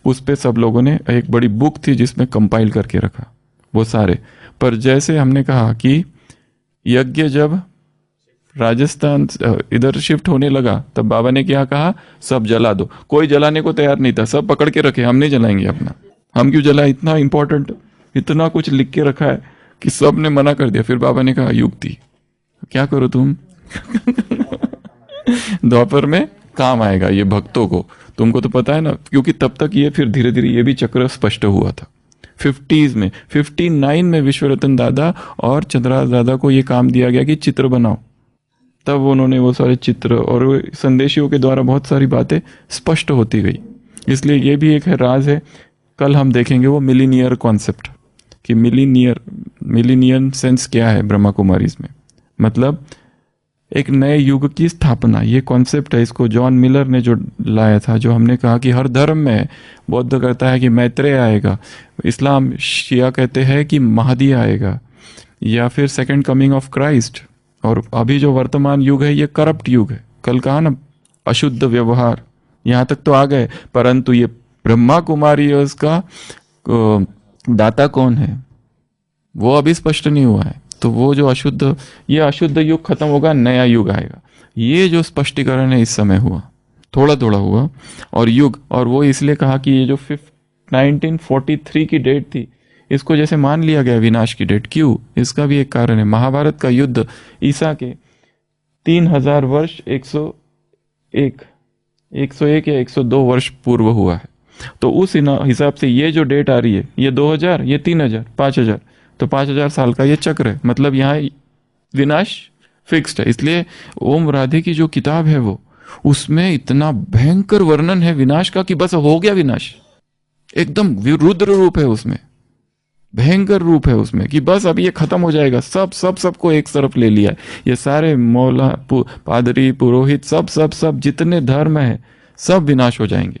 उस पे सब लोगों ने एक बड़ी बुक थी जिसमें कंपाइल करके रखा वो सारे। पर जैसे हमने कहा कि यज्ञ जब राजस्थान इधर शिफ्ट होने लगा, तब बाबा ने क्या कहा, सब जला दो। कोई जलाने को तैयार नहीं था, सब पकड़ के रखे, हम नहीं जलाएंगे अपना, हम क्यों जलाए, इतना इंपॉर्टेंट, इतना कुछ लिख के रखा है कि सब ने मना कर दिया। फिर बाबा ने कहा युक्ति क्या करो तुम द्वापर में काम आएगा ये भक्तों को, तुमको तो पता है ना। क्योंकि तब तक ये फिर धीरे धीरे ये भी चक्र स्पष्ट हुआ था। 50s में 59 में विश्वरतन दादा और चंद्रहास दादा को ये काम दिया गया कि चित्र बनाओ, तब उन्होंने वो सारे चित्र और संदेशियों के द्वारा बहुत सारी बातें स्पष्ट होती गई। इसलिए ये भी एक है राज है। कल हम देखेंगे वो मिलीनियर कॉन्सेप्ट कि मिलीनियन सेंस क्या है ब्रह्मा कुमारीज में, मतलब एक नए युग की स्थापना। ये कॉन्सेप्ट है, इसको जॉन मिलर ने जो लाया था, जो हमने कहा कि हर धर्म में बौद्ध कहता है कि मैत्रेय आएगा, इस्लाम शिया कहते हैं कि महदी आएगा, या फिर सेकंड कमिंग ऑफ क्राइस्ट। और अभी जो वर्तमान युग है ये करप्ट युग है। कल कहा ना अशुद्ध व्यवहार, यहाँ तक तो आ गए, परंतु ये ब्रह्मा कुमारी का दाता कौन है वो अभी स्पष्ट नहीं हुआ है। तो वो जो ये अशुद्ध युग खत्म होगा, नया युग आएगा। ये जो स्पष्टीकरण है इस समय हुआ, थोड़ा थोड़ा हुआ। और युग, और वो इसलिए कहा कि ये जो 1943 की डेट थी, इसको जैसे मान लिया गया विनाश की डेट, क्यों, इसका भी एक कारण है। महाभारत का युद्ध ईसा के 3000 वर्ष 101 या 102 वर्ष पूर्व हुआ है। तो उस हिसाब से ये जो डेट आ रही है, ये 2000, ये 3000, 5000, तो 5000 साल का ये चक्र है। मतलब यहाँ विनाश फिक्स्ड है। इसलिए ओम राधे की जो किताब है वो, उसमें इतना भयंकर वर्णन है विनाश का कि बस हो गया विनाश, एकदम रुद्र रूप है उसमें, भयंकर रूप है उसमें कि बस अब ये खत्म हो जाएगा। सबको एक तरफ ले लिया है। ये सारे मौला पादरी पुरोहित सब जितने धर्म है सब विनाश हो जाएंगे,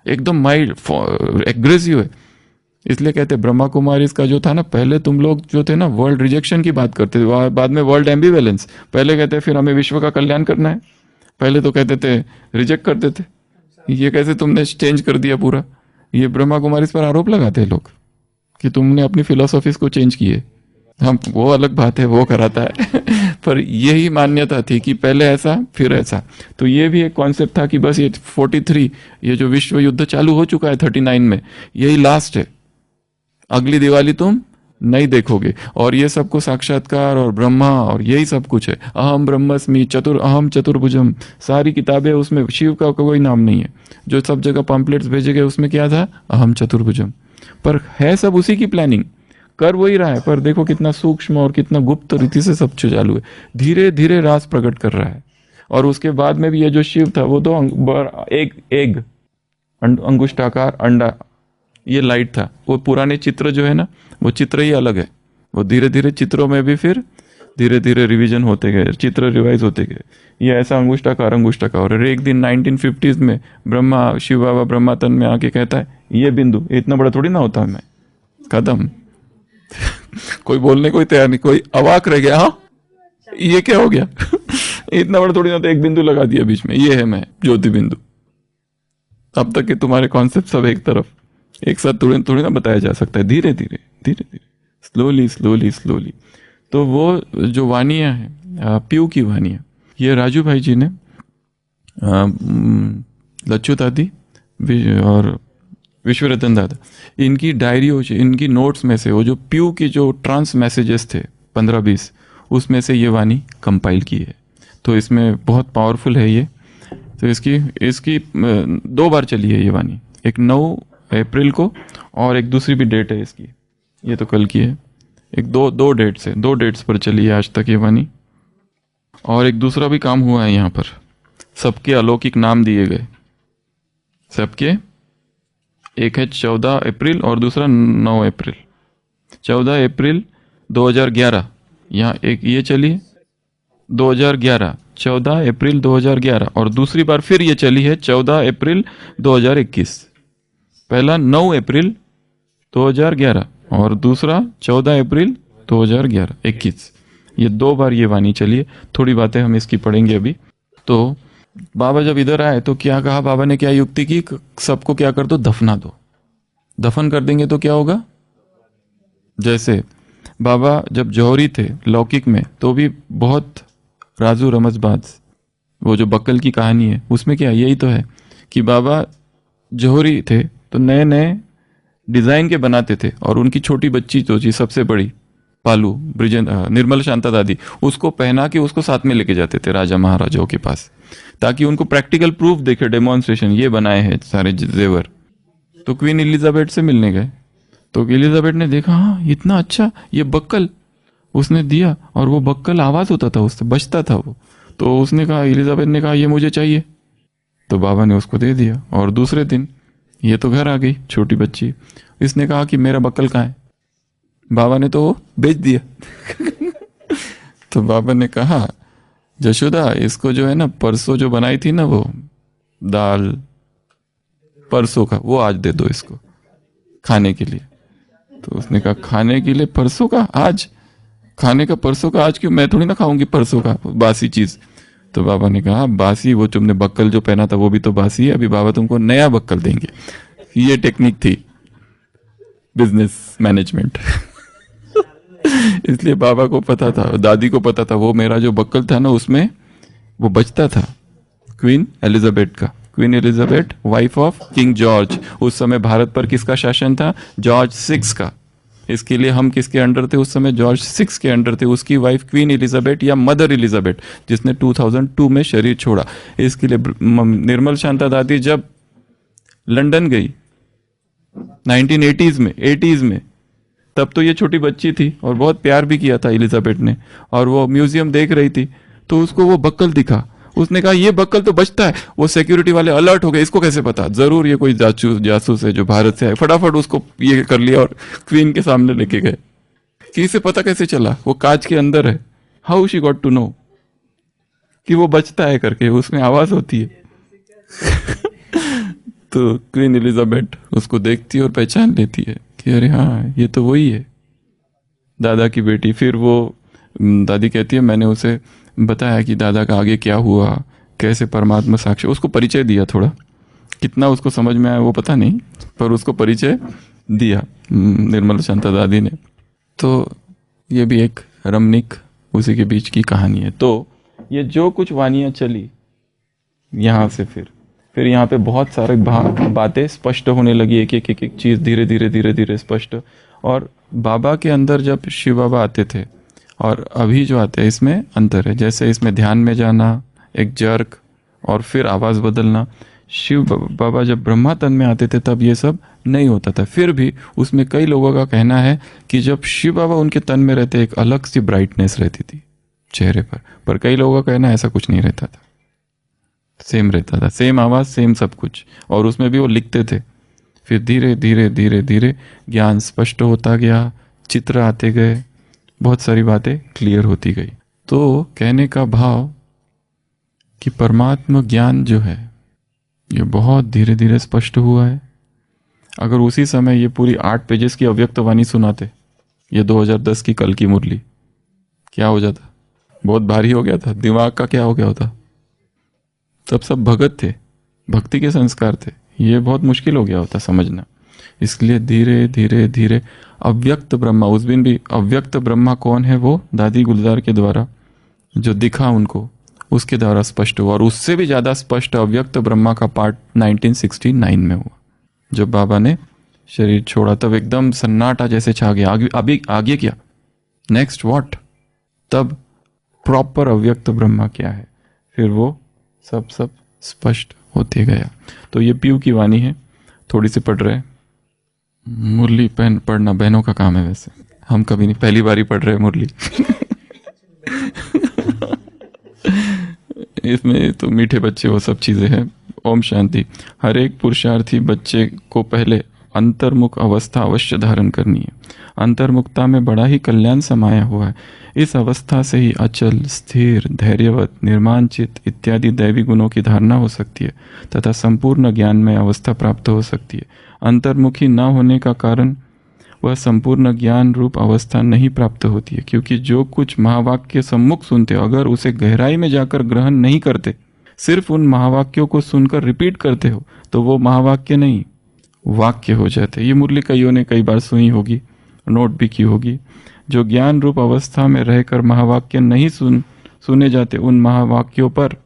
एकदम माइल्ड एग्रेसिव है। इसलिए कहते ब्रह्मा कुमारी इसका जो था ना, पहले तुम लोग जो थे ना वर्ल्ड रिजेक्शन की बात करते थे, बाद में वर्ल्ड एम्बिवेलेंस। पहले कहते फिर हमें विश्व का कल्याण करना है, पहले तो कहते थे रिजेक्ट करते थे। ये कैसे तुमने चेंज कर दिया पूरा। ये ब्रह्मा कुमारी पर आरोप लगाते हैं लोग कि तुमने अपनी फिलोसॉफीज को चेंज किए। हम वो अलग बात है, वो कराता है पर यही मान्यता थी कि पहले ऐसा फिर ऐसा। तो ये भी एक कॉन्सेप्ट था कि बस ये 43, ये जो विश्व युद्ध चालू हो चुका है 39 में, यही लास्ट है। अगली दिवाली तुम नहीं देखोगे। और ये सबको साक्षात्कार और ब्रह्मा और यही सब कुछ है। अहम ब्रह्मस्मि अहम चतुर्भुजम, सारी किताबें, उसमें शिव का कोई नाम नहीं है। जो सब जगह पम्पलेट्स भेजे गए उसमें क्या था, अहम चतुर्भुजम। पर है सब उसी की प्लानिंग, कर वही रहा है, पर देखो कितना सूक्ष्म और कितना गुप्त रीति से सब कुछ चालू है। धीरे धीरे रास प्रकट कर रहा है। और उसके बाद में भी ये जो शिव था वो तो एक अंगुष्ठाकार अंडा, ये लाइट था। वो पुराने चित्र जो है ना, वो चित्र ही अलग है। वो धीरे धीरे चित्रों में भी फिर धीरे धीरे रिवीजन होते गए, चित्र रिवाइज होते गए। ये ऐसा अंगुष्ठाकार और एक दिन 1950s में ब्रह्मा, शिव बाबा ब्रह्मा तन में आके कहता है ये बिंदु इतना बड़ा थोड़ी ना होता है, मैं खत्म। कोई बोलने कोई तैयार नहीं, कोई अवाक रह गया, हाँ ये क्या हो गया। इतना बड़ा थोड़ी ना होता, एक बिंदु लगा दिया बीच में, ये है मैं ज्योति बिंदु। अब तक के तुम्हारे कॉन्सेप्ट सब एक तरफ, एक साथ थोड़ी थोड़ी ना बताया जा सकता है। धीरे धीरे धीरे धीरे, स्लोली स्लोली स्लोली। तो वो जो वानियाँ हैं, पीयू की वानियाँ, ये राजू भाई जी ने लच्छू दादी और विश्वरतन दादा, इनकी डायरियों से, इनकी नोट्स में से वो जो पीयू की जो ट्रांस मैसेजेस थे 15-20, उसमें से ये वाणी कंपाइल की है। तो इसमें बहुत पावरफुल है ये। तो इसकी 2 बार चली है ये वाणी, एक 9 अप्रैल को और एक दूसरी भी डेट है इसकी, ये तो कल की है। एक दो डेट्स पर चली है आज तक ये वाणी। और एक दूसरा भी काम हुआ है यहाँ पर, सबके अलौकिक नाम दिए गए, सबके। एक है 14 अप्रैल और दूसरा 9 अप्रैल। 14 अप्रैल 2011, यहाँ एक ये चली है 2011, 14 अप्रैल 2011, और दूसरी बार फिर ये चली है 14 अप्रैल 2021। पहला 9 अप्रैल 2011 और दूसरा 14 अप्रैल 2021। ये 2 बार ये वाणी चली है। थोड़ी बातें हम इसकी पढ़ेंगे अभी। तो बाबा जब इधर आए तो क्या कहा, बाबा ने क्या युक्ति की, सबको क्या कर दो, दफना दो। दफन कर देंगे तो क्या होगा। जैसे बाबा जब जौहरी थे लौकिक में, तो भी बहुत राजू रमजबाज, वो जो बक्कल की कहानी है उसमें क्या यही तो है कि बाबा जौहरी थे तो नए नए डिजाइन के बनाते थे। और उनकी छोटी बच्ची जो थी सबसे बड़ी पालू निर्मल शांता दादी, उसको पहना के उसको साथ में लेके जाते थे राजा महाराजाओं के पास, ताकि उनको प्रैक्टिकल प्रूफ देखे, डेमोन्स्ट्रेशन, ये बनाए हैं सारे जेवर। तो क्वीन एलिजाबेथ से मिलने गए तो एलिजाबेथ ने देखा, हाँ इतना अच्छा ये बक्कल, उसने दिया। और वो बक्कल आवाज होता था, उससे बजता था वो। तो उसने कहा, एलिजाबेथ ने कहा ये मुझे चाहिए। तो बाबा ने उसको दे दिया। और दूसरे दिन ये तो घर आ गई छोटी बच्ची, इसने कहा कि मेरा बक्कल कहाँ है। बाबा ने तो वो बेच दिया। तो बाबा ने कहा, जशोदा इसको जो है ना परसों जो बनाई थी ना वो दाल परसों का, वो आज दे दो इसको खाने के लिए। तो उसने कहा खाने के लिए परसों का आज, खाने का परसों का आज क्यों, मैं थोड़ी ना खाऊंगी परसों का बासी चीज। तो बाबा ने कहा बासी, वो तुमने बक्कल जो पहना था वो भी तो बासी है, अभी बाबा तुमको नया बक्कल देंगे। ये टेक्निक थी बिजनेस मैनेजमेंट। इसलिए बाबा को पता था, दादी को पता था, वो मेरा जो बक्कल था ना उसमें वो बचता था क्वीन एलिजाबेथ का। Queen Elizabeth wife of king George. उस समय भारत पर किसका शासन था, जॉर्ज 6 का। इसके लिए हम किसके अंडर थे उस समय, जॉर्ज 6 के अंडर थे। उसकी वाइफ क्वीन एलिजाबेथ या मदर एलिजाबेथ, जिसने 2002 में शरीर छोड़ा। इसके लिए निर्मल शांता दादी जब लंदन गई 1980s में 80s में, तब तो ये छोटी बच्ची थी और बहुत प्यार भी किया था एलिजाबेथ ने। और वो म्यूजियम देख रही थी तो उसको वो बक्कल दिखा। उसने कहा ये बक्कल तो बचता है। वो सिक्योरिटी वाले अलर्ट हो गए, इसको कैसे पता, जरूर ये कोई जासूस है जो भारत से है। फटाफट उसको ये कर लिया और क्वीन के सामने लेके गए कि इसे पता कैसे चला, वो कांच के अंदर है। How she got to know कि वो बचता है करके, उसमें आवाज होती है। तो क्वीन एलिजाबेथ उसको देखती है और पहचान लेती है कि अरे हाँ ये तो वही है, दादा की बेटी। फिर वो दादी कहती है मैंने उसे बताया कि दादा का आगे क्या हुआ, कैसे परमात्मा साक्षी, उसको परिचय दिया। थोड़ा कितना उसको समझ में आया वो पता नहीं, पर उसको परिचय दिया निर्मल शांता दादी ने। तो ये भी एक रमणीक उसी के बीच की कहानी है। तो ये जो कुछ वानियाँ चली यहाँ से, फिर यहाँ पे बहुत सारे बातें स्पष्ट होने लगी, एक एक चीज़ धीरे धीरे धीरे धीरे स्पष्ट। और बाबा के अंदर जब शिव बाबा आते थे और अभी जो आते हैं इसमें अंतर है। जैसे इसमें ध्यान में जाना, एक जर्क और फिर आवाज़ बदलना। शिव बाबा जब ब्रह्मा तन में आते थे तब ये सब नहीं होता था। फिर भी उसमें कई लोगों का कहना है कि जब शिव बाबा उनके तन में रहते एक अलग सी ब्राइटनेस रहती थी चेहरे पर कई लोगों का कहना ऐसा कुछ नहीं रहता था, सेम रहता था, सेम आवाज़, सेम सब कुछ। और उसमें भी वो लिखते थे। फिर धीरे धीरे धीरे धीरे ज्ञान स्पष्ट होता गया, चित्र आते गए, बहुत सारी बातें क्लियर होती गई। तो कहने का भाव कि परमात्मा ज्ञान जो है ये बहुत धीरे धीरे स्पष्ट हुआ है। अगर उसी समय ये पूरी 8 पेजेस की अव्यक्त वाणी सुनाते, ये 2010 की कल की मुरली, क्या हो जाता? बहुत भारी हो गया था, दिमाग का क्या हो गया होता? तब सब भगत थे, भक्ति के संस्कार थे, ये बहुत मुश्किल हो गया होता समझना। इसलिए धीरे धीरे धीरे अव्यक्त ब्रह्मा, उस दिन भी अव्यक्त ब्रह्मा कौन है, वो दादी गुलजार के द्वारा जो दिखा उनको, उसके द्वारा स्पष्ट हुआ। और उससे भी ज़्यादा स्पष्ट अव्यक्त ब्रह्मा का पार्ट 1969 में हुआ। जब बाबा ने शरीर छोड़ा तब एकदम सन्नाटा जैसे छा गया। अभी आगे क्या, नेक्स्ट व्हाट? तब प्रॉपर अव्यक्त ब्रह्मा क्या है, फिर वो सब स्पष्ट होते गया। तो ये पीयू की वाणी है, थोड़ी सी पढ़ रहे। मुरली पढ़ना बहनों का काम है, वैसे हम कभी नहीं, पहली बार ही पढ़ रहे मुरली। इसमें तो मीठे बच्चे वो सब चीज़ें हैं। ओम शांति। हर एक पुरुषार्थी बच्चे को पहले अंतर्मुख अवस्था अवश्य धारण करनी है। अंतर्मुखता में बड़ा ही कल्याण समाया हुआ है। इस अवस्था से ही अचल, स्थिर, धैर्यवत, निर्माणचित इत्यादि दैवी गुणों की धारणा हो सकती है तथा संपूर्ण ज्ञानमय अवस्था प्राप्त हो सकती है। अंतर्मुखी न होने का कारण वह संपूर्ण ज्ञान रूप अवस्था नहीं प्राप्त होती है, क्योंकि जो कुछ महावाक्य सम्मुख सुनते हो अगर उसे गहराई में जाकर ग्रहण नहीं करते, सिर्फ उन महावाक्यों को सुनकर रिपीट करते हो, तो वो महावाक्य नहीं वाक्य हो जाते। ये मुरली कईयों ने कई बार सुनी होगी, नोट भी की होगी। जो ज्ञान रूप अवस्था में रहकर महावाक्य नहीं सुने जाते, उन महावाक्यों पर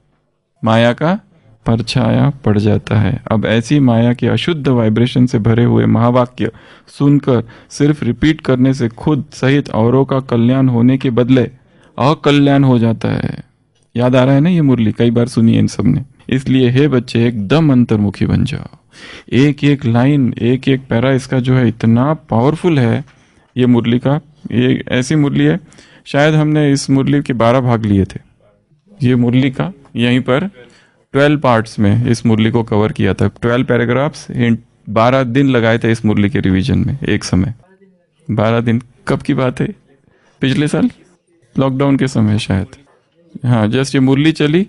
माया का परछाया पड़ जाता है। अब ऐसी माया के अशुद्ध वाइब्रेशन से भरे हुए महावाक्य सुनकर सिर्फ रिपीट करने से खुद सहित औरों का कल्याण होने के बदले अकल्याण हो जाता है। याद आ रहा है ना, ये मुरली कई बार सुनी है इन सब ने। इसलिए हे बच्चे, एकदम अंतर्मुखी बन जाओ। एक एक लाइन, एक एक पैरा इसका जो है इतना पावरफुल है। ये मुरली का, ये ऐसी मुरली है, शायद हमने इस मुरली के 12 भाग लिए थे। ये मुरली का यहीं पर 12 पार्ट्स में इस मुरली को कवर किया था। 12 पैराग्राफ्स, 12 दिन लगाए थे इस मुरली के रिवीजन में एक समय। 12 दिन कब की बात है? पिछले साल लॉकडाउन के समय शायद। हाँ, जस्ट ये मुरली चली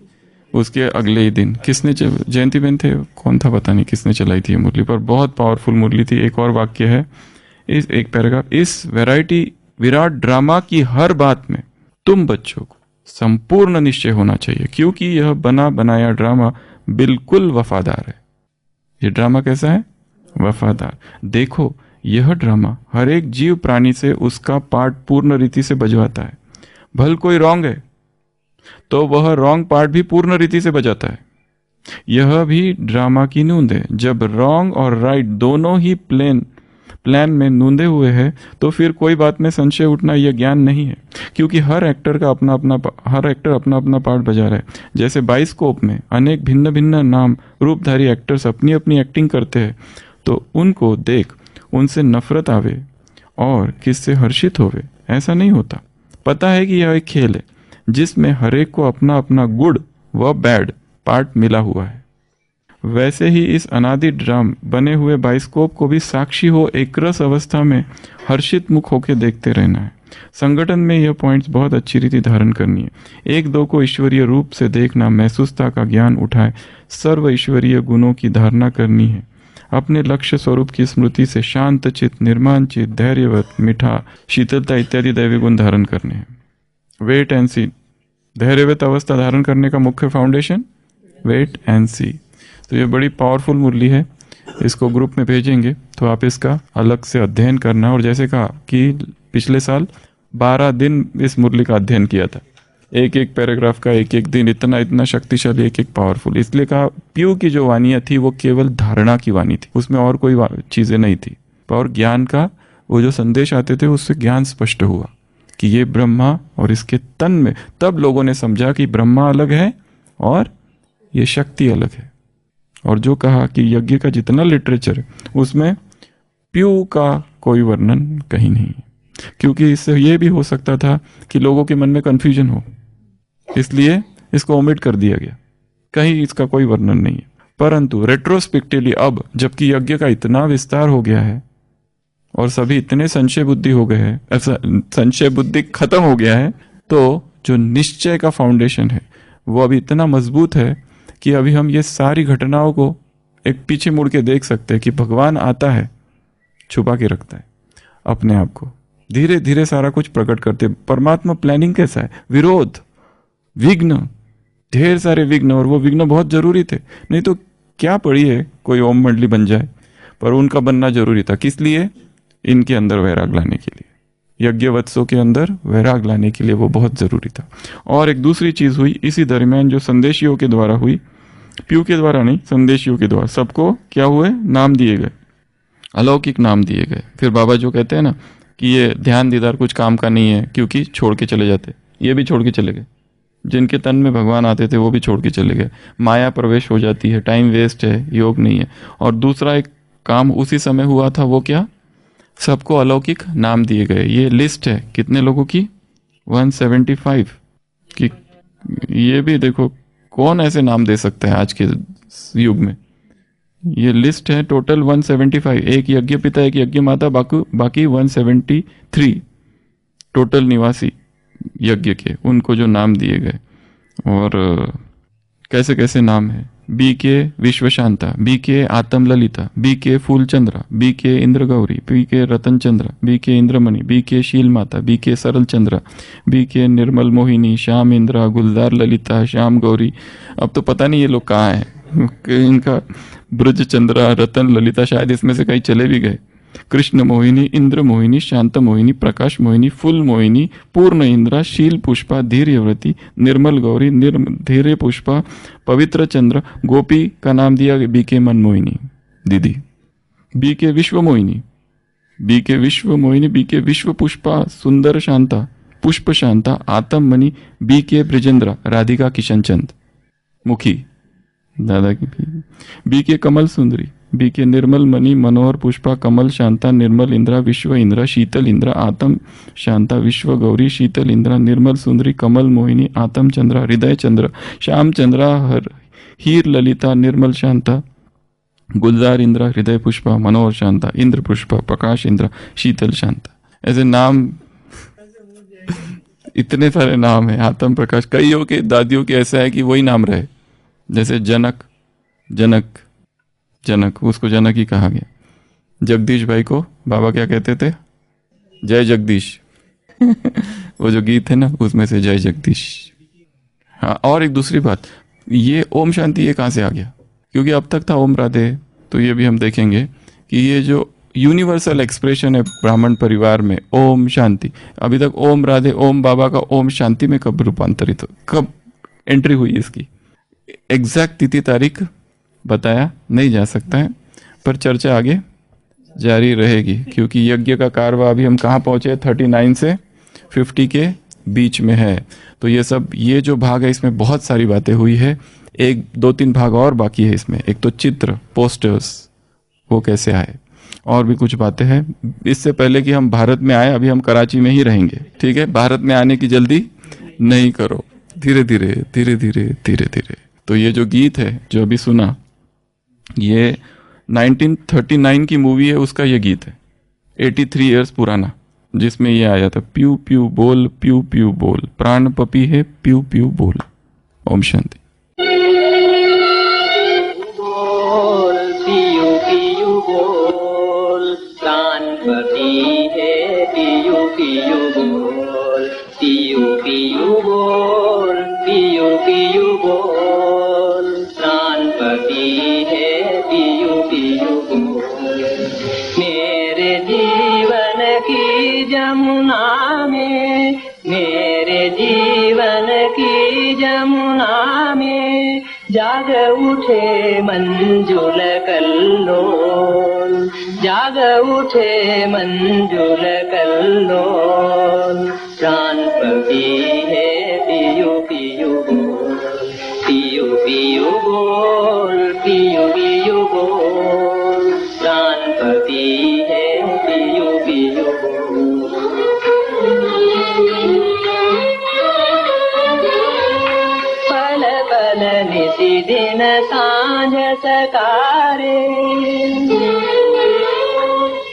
उसके अगले ही दिन किसने, जयंती बहन थे, कौन था पता नहीं किसने चलाई थी ये मुरली, पर बहुत पावरफुल मुरली थी। एक और वाक्य है, इस एक पैराग्राफ, इस वैरायटी विराट ड्रामा की हर बात में तुम बच्चों को संपूर्ण निश्चय होना चाहिए, क्योंकि यह बना बनाया ड्रामा बिल्कुल वफादार है। ये ड्रामा कैसा है? वफादार। देखो, यह ड्रामा हर एक जीव प्राणी से उसका पार्ट पूर्ण रीति से बजवाता है। भल कोई रॉन्ग है तो वह रॉन्ग पार्ट भी पूर्ण रीति से बजाता है। यह भी ड्रामा की नूंद है। जब रॉन्ग और राइट दोनों ही प्लान में नूंदे हुए हैं तो फिर कोई बात में संशय उठना यह ज्ञान नहीं है, क्योंकि हर एक्टर अपना अपना पार्ट बजा रहा है। जैसे बाइस्कोप में अनेक भिन्न भिन्न नाम रूपधारी एक्टर्स अपनी अपनी एक्टिंग करते हैं, तो उनको देख उनसे नफरत आवे और किससे हर्षित होवे, ऐसा नहीं होता। पता है कि यह एक खेल है जिसमें हरेक को अपना अपना गुड व बैड पार्ट मिला हुआ है। वैसे ही इस अनादि ड्राम बने हुए बाइस्कोप को भी साक्षी हो एकरस अवस्था में हर्षित मुख होकर देखते रहना है। संगठन में यह पॉइंट्स बहुत अच्छी रीति धारण करनी है। एक दो को ईश्वरीय रूप से देखना, महसूसता का ज्ञान उठाए, सर्व ईश्वरीय गुणों की धारणा करनी है। अपने लक्ष्य स्वरूप की स्मृति से शांत चित, निर्माण चित, धैर्यवत, मीठा, शीतलता इत्यादि दैवी गुण धारण करने हैं। वेट एंड सी, धैर्यवत अवस्था धारण करने का मुख्य फाउंडेशन वेट एंड सी। तो ये बड़ी पावरफुल मुरली है, इसको ग्रुप में भेजेंगे तो आप इसका अलग से अध्ययन करना। और जैसे कहा कि पिछले साल 12 दिन इस मुरली का अध्ययन किया था, एक एक पैराग्राफ का एक एक दिन, इतना शक्तिशाली, एक एक पावरफुल। इसलिए कहा पीयू की जो वाणियाँ थी वो केवल धारणा की वाणी थी, उसमें और कोई चीज़ें नहीं थी। और ज्ञान का वो जो संदेश आते थे उससे ज्ञान स्पष्ट हुआ कि ये ब्रह्मा और इसके तन में, तब लोगों ने समझा कि ब्रह्मा अलग है और ये शक्ति अलग है। और जो कहा कि यज्ञ का जितना लिटरेचर है उसमें प्यू का कोई वर्णन कहीं नहीं है, क्योंकि इससे ये भी हो सकता था कि लोगों के मन में कन्फ्यूजन हो, इसलिए इसको ओमिट कर दिया गया, कहीं इसका कोई वर्णन नहीं है। परंतु रेट्रोस्पेक्टिवली अब जबकि यज्ञ का इतना विस्तार हो गया है और सभी इतने संशय बुद्धि हो गए हैं, संशय बुद्धि खत्म हो गया है, तो जो निश्चय का फाउंडेशन है वो अभी इतना मजबूत है कि अभी हम ये सारी घटनाओं को एक पीछे मुड़ के देख सकते हैं कि भगवान आता है, छुपा के रखता है अपने आप को, धीरे धीरे सारा कुछ प्रकट करते। परमात्मा प्लानिंग कैसा है, विरोध, विघ्न, ढेर सारे विघ्न, और वो विघ्न बहुत जरूरी थे, नहीं तो क्या पड़ी है कोई ओम मंडली बन जाए, पर उनका बनना जरूरी था। किस लिए? इनके अंदर वैराग लाने के लिए, यज्ञवत्सों के अंदर वैराग लाने के लिए वो बहुत जरूरी था। और एक दूसरी चीज हुई इसी दरमियान जो संदेशियों के द्वारा हुई, प्यू के द्वारा नहीं, संदेशियों के द्वारा सबको क्या हुए, नाम दिए गए, अलौकिक नाम दिए गए। फिर बाबा जो कहते हैं ना कि ये ध्यान दीदार कुछ काम का नहीं है क्योंकि छोड़ के चले जाते, ये भी छोड़ के चले गए, जिनके तन में भगवान आते थे वो भी छोड़ के चले गए। माया प्रवेश हो जाती है, टाइम वेस्ट है, योग नहीं है। और दूसरा एक काम उसी समय हुआ था, वो क्या, सबको अलौकिक नाम दिए गए। ये लिस्ट है कितने लोगों की, 175 की। ये भी देखो कौन ऐसे नाम दे सकता है आज के युग में। ये लिस्ट है टोटल 175, एक यज्ञ पिता, एक यज्ञ माता, बाकी 173 टोटल निवासी यज्ञ के, उनको जो नाम दिए गए। और कैसे कैसे नाम है, बी के विश्वशांता, बी के आत्म ललिता, बी के फूलचंद्रा, बी के इंद्र गौरी, बी के रतन चंद्रा, बी के इंद्रमणि, बी के शील माता, बी के सरल चंद्रा, बी के निर्मल मोहिनी, श्याम इंद्रा, गुलजार ललिता, श्याम गौरी। अब तो पता नहीं ये लोग कहाँ हैं, इनका ब्रज चंद्रा, रतन ललिता, शायद इसमें से कहीं चले भी गए। कृष्ण मोहिनी, इंद्र मोहिनी, शांत मोहिनी, प्रकाश मोहिनी, फुल मोहिनी, पूर्ण इंद्रा, शील पुष्पा, धीर्यवती, निर्मल गौरी, धीर्य पुष्पा, पवित्र चंद्र, गोपी का नाम दिया बी के मन मोहिनी दीदी, बी के विश्व मोहिनी, बी के विश्व मोहिनी, बी के विश्व पुष्पा, सुंदर शांता, पुष्प शांता, आत्म मणि, बी के ब्रजेंद्रा, राधिका किशन चंद मुखी दादा की, बी के कमल सुंदरी, बी के निर्मल मणि, मनोहर पुष्पा, कमल शांता, निर्मल इंद्रा, विश्व इंद्रा, शीतल इंद्रा, आत्म शांता, विश्व गौरी, शीतल इंद्रा, निर्मल सुंदरी, कमल मोहिनी, आत्म चंद्रा, हृदय चंद्र, श्याम चंद्रा, हीर ललिता, निर्मल शांता, गुलजार इंद्रा, हृदय पुष्पा, मनोहर शांता, इंद्र पुष्पा, प्रकाश इंद्रा, शीतल शांता। ऐसे नाम इतने सारे नाम है, आत्म प्रकाश। कईयों के दादियों के ऐसा है कि वही नाम रहे, जैसे जनक, जनक जनक, उसको जनक ही कहा गया। जगदीश भाई को बाबा क्या कहते थे, जय जगदीश वो जो गीत है ना उसमें से जय जगदीश। हाँ, और एक दूसरी बात, ये ओम शांति ये कहाँ से आ गया, क्योंकि अब तक था ओम राधे, तो ये भी हम देखेंगे कि ये जो यूनिवर्सल एक्सप्रेशन है ब्राह्मण परिवार में ओम शांति, अभी तक ओम राधे, ओम बाबा का ओम शांति में कब रूपांतरित हो, कब एंट्री हुई इसकी, एग्जैक्ट तिथि तारीख बताया नहीं जा सकता है, पर चर्चा आगे जारी रहेगी, क्योंकि यज्ञ का कारवा अभी हम कहाँ पहुँचे, 39 से 50 के बीच में है। तो ये सब, ये जो भाग है इसमें बहुत सारी बातें हुई है, एक दो तीन भाग और बाकी है इसमें। एक तो चित्र, पोस्टर्स, वो कैसे आए, और भी कुछ बातें हैं। इससे पहले कि हम भारत में आए, अभी हम कराची में ही रहेंगे, ठीक है, भारत में आने की जल्दी नहीं करो, धीरे धीरे धीरे धीरे धीरे धीरे। तो ये जो गीत है जो अभी सुना, ये 1939 की मूवी है, उसका ये गीत है, 83 इयर्स पुराना, जिसमें ये आया था, प्यू प्यू बोल, प्यू प्यू बोल, प्राण पपी है, प्यू प्यू बोल। ओम शांति। बोल पियू पियू बोल, प्राण पपी है, पियू पियू बोल, पियू पियू बोल, पियू पियू बोल, प्राण पपी है, पियू पियू बोल। मेरे जीवन की जमुना में, मेरे जीवन की जमुना में, जाग उठे मंजुल कल्लोल, जाग उठे मंजुल कल्लोल, प्राणपति है पियू पियू बोल, पियू पियू बोल, पियू पियू बोल, प्राणपति है पियू पियू बोल। पल पल निशि दिन सांझ सकारे,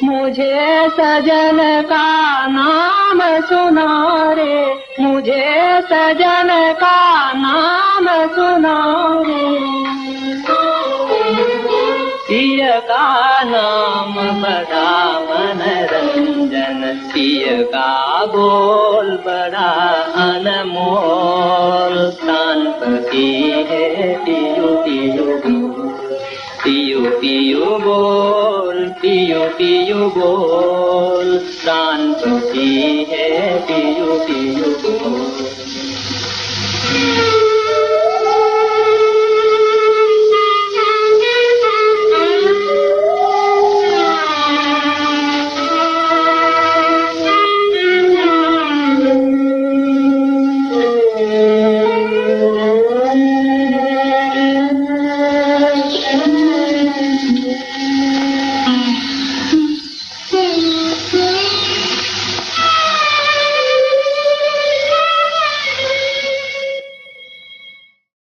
मुझे सजन का नाम सुना रे, मुझे सजन का नाम सुना रे, पिय का नाम बड़ा मनरंजन, पिय का बोल बड़ा अनमोल, प्राणपति है पियू पियू बोल, पियू पियू बोल, पियू पियू बोल, प्राणपति है पियू पियू।